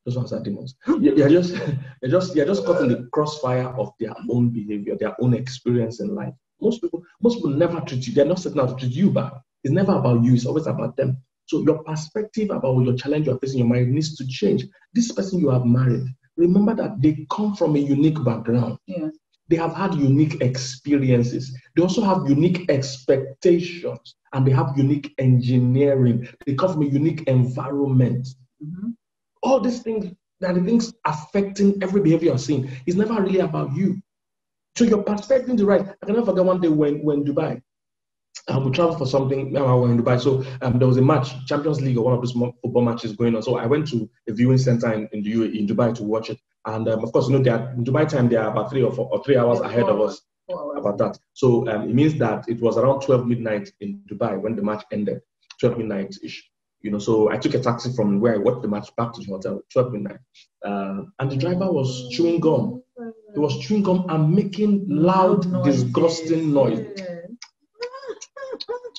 Those ones are demons. You're just caught in the crossfire of their own behavior, their own experience in life. Most people never treat you. They're not setting out to treat you bad. It's never about you. It's always about them. So your perspective about your challenge you're facing in your mind needs to change. This person you have married, remember that they come from a unique background. Yeah. They have had unique experiences. They also have unique expectations, and they have unique engineering. They come from a unique environment. Mm-hmm. All these things that the things affecting every behavior you're seeing is never really about you. So your perspective is right. I can never forget one day when Dubai. We traveled for something. We were in Dubai. So there was a match, Champions League, or one of those football matches going on. So I went to a viewing center in the UAE, in Dubai, to watch it. And of course, you know, in Dubai time, they are about 3 or 3 hours ahead of us about that. So it means that it was around 12 midnight in Dubai when the match ended, 12 midnight-ish. You know, so I took a taxi from where I watched the match back to the hotel, 12 midnight. And the driver was chewing gum. He was chewing gum and making loud, disgusting noise.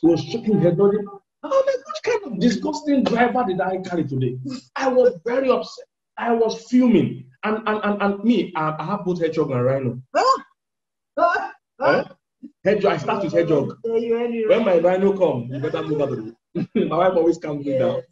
He was shaking his head. Oh my God, what kind of disgusting driver did I carry today? I was very upset. I was fuming. And me, I have both hedgehog and rhino. I start with hedgehog. When my rhino comes, you better move out of it. My wife always calms me down.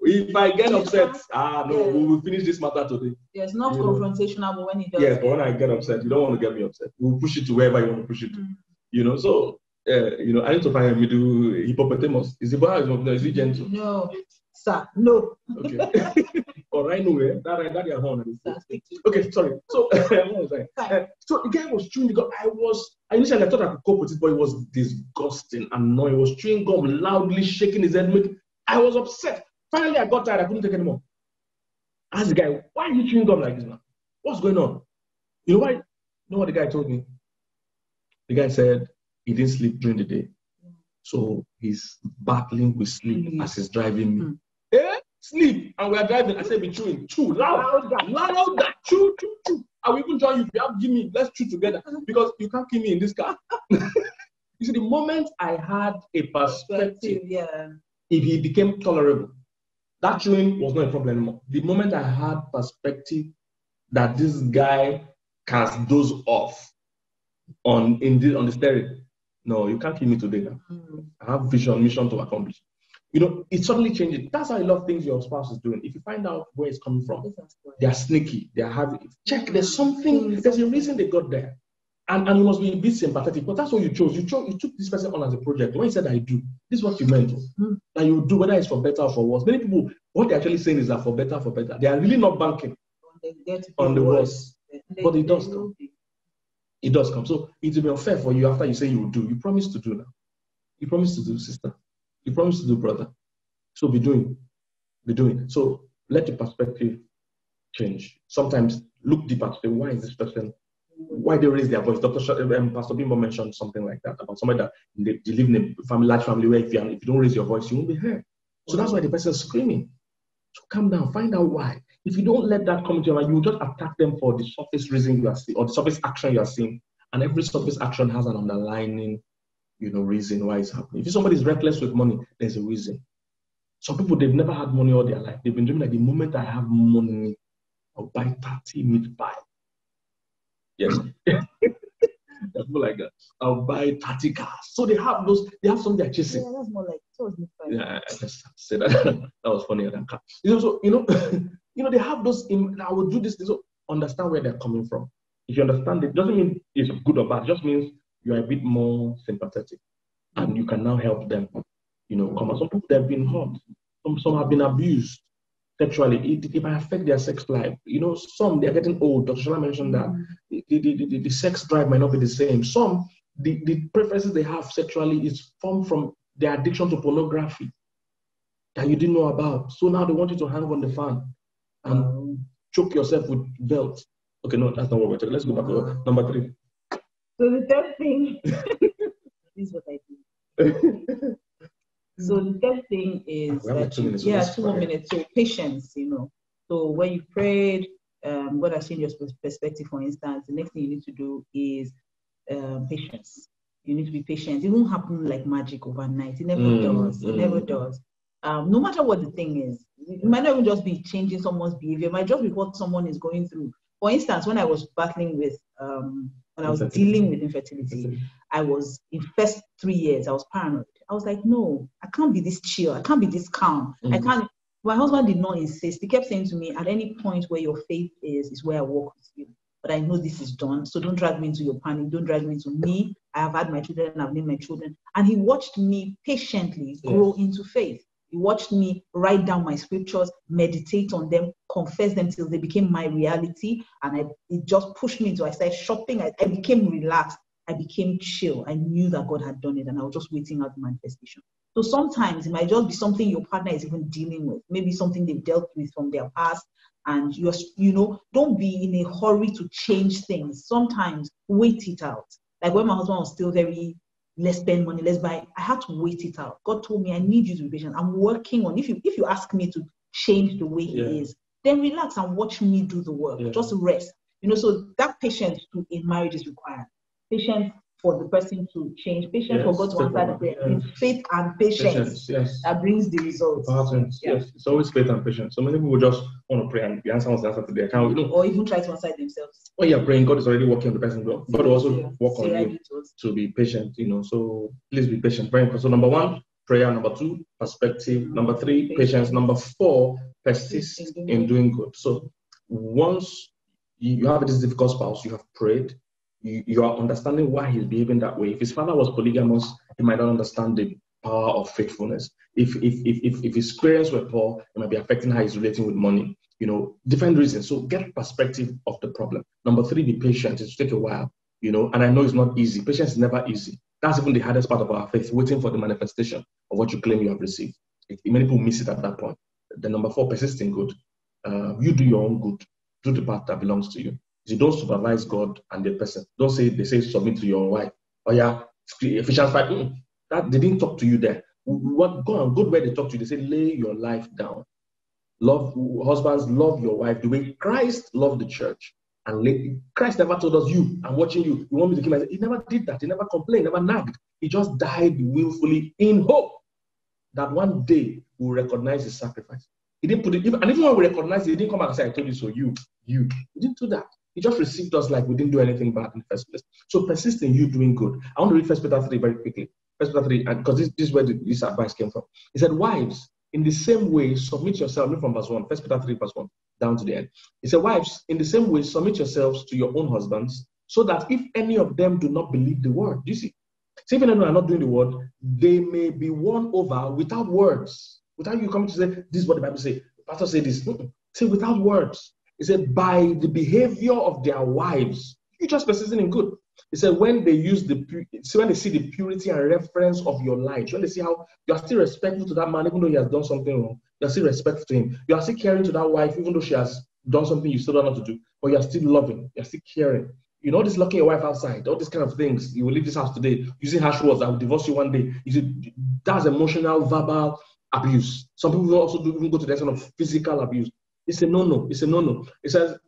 If I get upset, no, we will finish this matter today. It's not confrontational, but when he does. Yes, but when I get upset, you don't want to get me upset. We'll push it to wherever you want to push it to. You know, so you know, I need to find a middle hippopotamus. Is it bad? Is it gentle? No, sir, no. Okay. Or rhino, that your horn. Okay, sorry. So what was I? So the guy was chewing the gum. Initially I thought I could cope with it, but it was disgusting, annoying. He was chewing gum loudly, shaking his head. I was upset. Finally, I got tired. I couldn't take it anymore. I asked the guy, why are you chewing gum like this, man? What's going on? You know why? You know what the guy told me? The guy said he didn't sleep during the day. So he's battling with sleep as he's driving me. Sleep. And we are driving. I said, be chewing. Chew. Louder. Chew. I will even join you. If you have, give me. Let's chew together. Because you can't kill me in this car. You see, the moment I had a perspective, if he became tolerable, that chewing was not a problem anymore. The moment I had perspective that this guy can doze off on the steering, no, you can't kill me today now. I have mission to accomplish. You know, it suddenly changes. That's how a lot of things your spouse is doing. If you find out where it's coming from, they are sneaky, they are having check. There's something, there's a reason they got there. And you must be a bit sympathetic, but that's what you chose. You took this person on as a project. When you said I do, this is what you meant. That you do, whether it's for better or for worse. Many people, what they're actually saying is that for better, for better. They are really not banking on the worse. But it does come. It does come. So it will be unfair for you after you say you will do. You promise to do now. You promise to do, sister. You promise to do, brother. So be doing. Be doing. So let the perspective change. Sometimes look deeper to say, why is this person? Why they raise their voice? Pastor Bimbo mentioned something like that about somebody that they live in a large family where if you don't raise your voice, you won't be heard. So that's why the person is screaming. So calm down, find out why. If you don't let that come into your mind, you will just attack them for the surface reason you are seeing, or the surface action you are seeing. And every surface action has an underlying, reason why it's happening. If somebody is reckless with money, there's a reason. Some people, they've never had money all their life. They've been dreaming that the moment I have money, I'll buy 30 meat pie. Yes. People like that. I'll buy 30 cars. So they have something they're chasing. Yeah, that's more like yeah, I just say that. That was funnier than car. So they have those. I will do this. So understand where they're coming from. If you understand it, doesn't mean it's good or bad. It just means you are a bit more sympathetic, and you can now help them. Come out. Some people they've been hurt. Some have been abused sexually. It might affect their sex life. Some they're getting old. Dr. Shola mentioned that the sex drive might not be the same. Some the preferences they have sexually is formed from their addiction to pornography that you didn't know about. So now they want you to hang on the fan and choke yourself with belt. Okay, no, that's not what we're talking. Let's go back to number 3. So the third thing, this is what I do. So the third thing is that 2 minutes. 2 more minutes. So patience, So when you prayed, God has changed your perspective, for instance, the next thing you need to do is patience. You need to be patient. It won't happen like magic overnight. It never does. It never does. No matter what the thing is, it might not even just be changing someone's behavior. It might just be what someone is going through. For instance, when I was battling with, when I was dealing with infertility, I was in first 3 years, I was paranoid. I was like, no, I can't be this chill. I can't be this calm. I can't. My husband did not insist. He kept saying to me, at any point where your faith is where I walk with you. But I know this is done. So don't drag me into your panic. Don't drag me into me. I have had my children and I've named my children. And he watched me patiently grow into faith. He watched me write down my scriptures, meditate on them, confess them till they became my reality. And it just pushed me into, I started shopping. I became relaxed. I became chill. I knew that God had done it and I was just waiting out the manifestation. So sometimes it might just be something your partner is even dealing with, maybe something they've dealt with from their past. And don't be in a hurry to change things. Sometimes wait it out. Like when my husband was still very, let's spend money, let's buy. I had to wait it out. God told me, I need you to be patient. I'm working on, if you ask me to change the way he is, then relax and watch me do the work. Just rest. So that patience in marriage is required. Patience for the person to change. Patience for God to answer the prayer. It's faith and patience that brings the results. Yes, it's always faith and patience. So many people just want to pray and the answer was the answer to their account. Or even try to answer it themselves. When you're praying, God is already working on the person. God will also work on you to be patient. So please be patient. So number 1, prayer. Number 2, perspective. Number 3, patience. Number 4, persist in doing good. So once you have this difficult spouse, you have prayed. You are understanding why he's behaving that way. If his father was polygamous, he might not understand the power of faithfulness. If his parents were poor, it might be affecting how he's relating with money. Different reasons. So get perspective of the problem. Number 3, be patient. It will take a while. And I know it's not easy. Patience is never easy. That's even the hardest part of our faith, waiting for the manifestation of what you claim you have received. Many people miss it at that point. The number 4, persist in good. You do your own good. Do the part that belongs to you. You don't supervise God and the person. Don't say, they say submit to your wife. Oh yeah, Ephesians 5. That they didn't talk to you there. Go where they talk to you. They say, lay your life down. Husbands, love your wife the way Christ loved the church. And Christ never told us, I'm watching you. You want me to kill myself? He never did that. He never complained, never nagged. He just died willfully in hope that one day we'll recognize his sacrifice. He didn't put it, and even when we recognize it, he didn't come out and say, I told you so, you. He didn't do that. He just received us like we didn't do anything bad in the first place. So persist in you doing good. I want to read 1 Peter 3 very quickly. First Peter 3, and because this is where this advice came from. He said, wives, in the same way, submit yourself, from verse 1, First Peter 3, verse 1, down to the end. He said, wives, in the same way, submit yourselves to your own husbands, so that if any of them do not believe the word, do you see? So even if they are not doing the word, they may be won over without words. Without you coming to say, this is what the Bible says. The pastor said this. Say without words. He said, by the behavior of their wives, you just persisting in good. He said, when they when they see the purity and reference of your lives, when they see how you are still respectful to that man, even though he has done something wrong, you are still respectful to him. You are still caring to that wife, even though she has done something you still don't know how to do, but you are still loving, you are still caring. You know, this locking your wife outside, all these kind of things. You will leave this house today using harsh words. I will divorce you one day. You see, that's emotional, verbal abuse. Some people also even go to the extent of physical abuse. It's a no-no. It's a no-no. It says,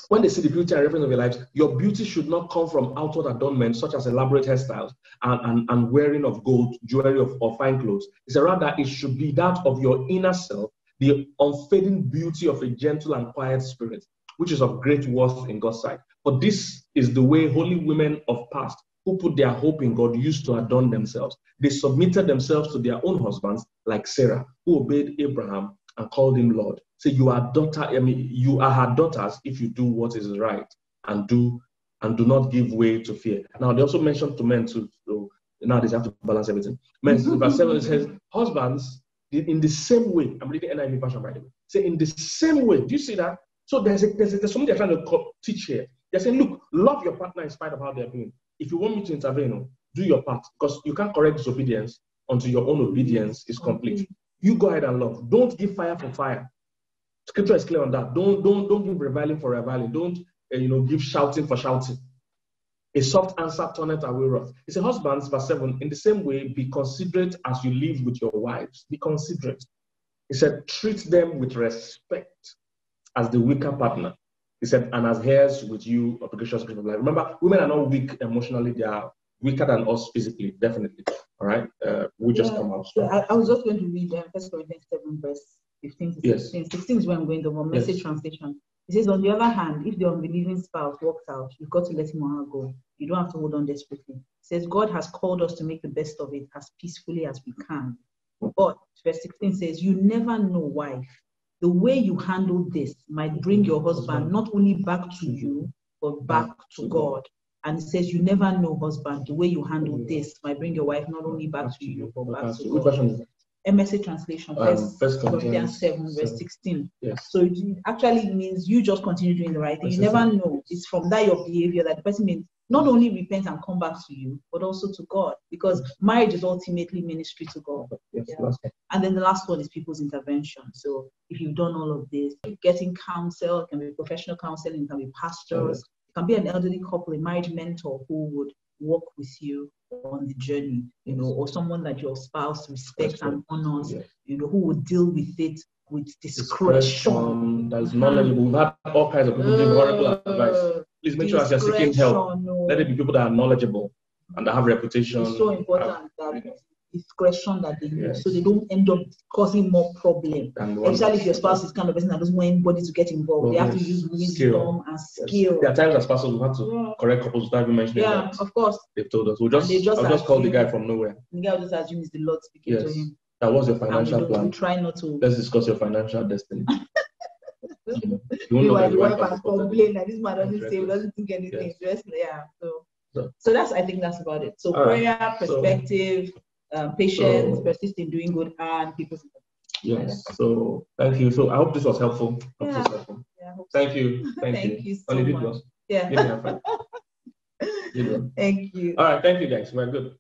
when they see the beauty and reference of your lives, your beauty should not come from outward adornment, such as elaborate hairstyles and wearing of gold, jewelry, or fine clothes. It says, rather, it should be that of your inner self, the unfading beauty of a gentle and quiet spirit, which is of great worth in God's sight. For this is the way holy women of past, who put their hope in God, used to adorn themselves. They submitted themselves to their own husbands, like Sarah, who obeyed Abraham and called him Lord. So you are you are her daughters if you do what is right and do not give way to fear. Now they also mentioned to men too. So now they have to balance everything. Men, verse 7 says, husbands, in the same way. I'm reading NIV version by the way. Say in the same way. Do you see that? So there's something they're trying to teach here. They're saying, look, love your partner in spite of how they're doing. If you want me to intervene, do your part, because you can't correct disobedience until your own obedience is complete. You go ahead and love. Don't give fire for fire. Scripture is clear on that. Don't give reviling for reviling. Don't give shouting for shouting. A soft answer turneth away wrath. It's a husbands, verse 7. In the same way, be considerate as you live with your wives. Be considerate. He said, treat them with respect as the weaker partner. He said, and as heirs with you of the gracious gift of life. Remember, women are not weak emotionally. They are weaker than us physically, definitely. All right? We just come out strong. I was just going to read 1 Corinthians 7, verse 15 to 16. Yes. 16 is where I'm going to, message translation. It says, on the other hand, if the unbelieving spouse walks out, you've got to let him or her go. You don't have to hold on desperately. It says, God has called us to make the best of it as peacefully as we can. But verse 16 says, you never know, wife. The way you handle this might bring your husband not only back to you, but back to God. And it says, you never know, husband, the way you handle this might bring your wife not only back to you, but back to God. MSA translation, First Corinthians 7, verse 16. Yes. So it actually means you just continue doing the right thing. You never know. It's from that your behavior that the person may not only repent and come back to you, but also to God. Because marriage is ultimately ministry to God. Yes, yeah. And then the last one is people's intervention. So if you've done all of this, getting counsel, it can be professional counseling, it can be pastors, it can be an elderly couple, a marriage mentor who would walk with you on the journey, or someone that your spouse respects and honors, who would deal with it with discretion. That is knowledgeable. We've had all kinds of people giving horrible advice. Please make sure as you're seeking help, let it be people that are knowledgeable and that have reputation. It's so important that discretion that they use, so they don't end up causing more problem. Especially if your spouse is kind of person that doesn't want anybody to get involved. They have to use wisdom and skill. There are times as pastors we have to correct couples without even mentioning that. Yeah, of course. They've told us. I'll just call the guy from nowhere. The guy will just assume it's the Lord speaking to him. That was your financial plan. Try not to. Let's discuss your financial destiny. You are the wife and complain that this man doesn't say, doesn't think anything. Yes. So that's, I think that's about it. So prayer, perspective, patience, persist in doing good, and people's. Yes. So thank you. So I hope this was helpful. Thank you. Thank you so much. Yeah. Thank you. All right. Thank you, guys. We're good.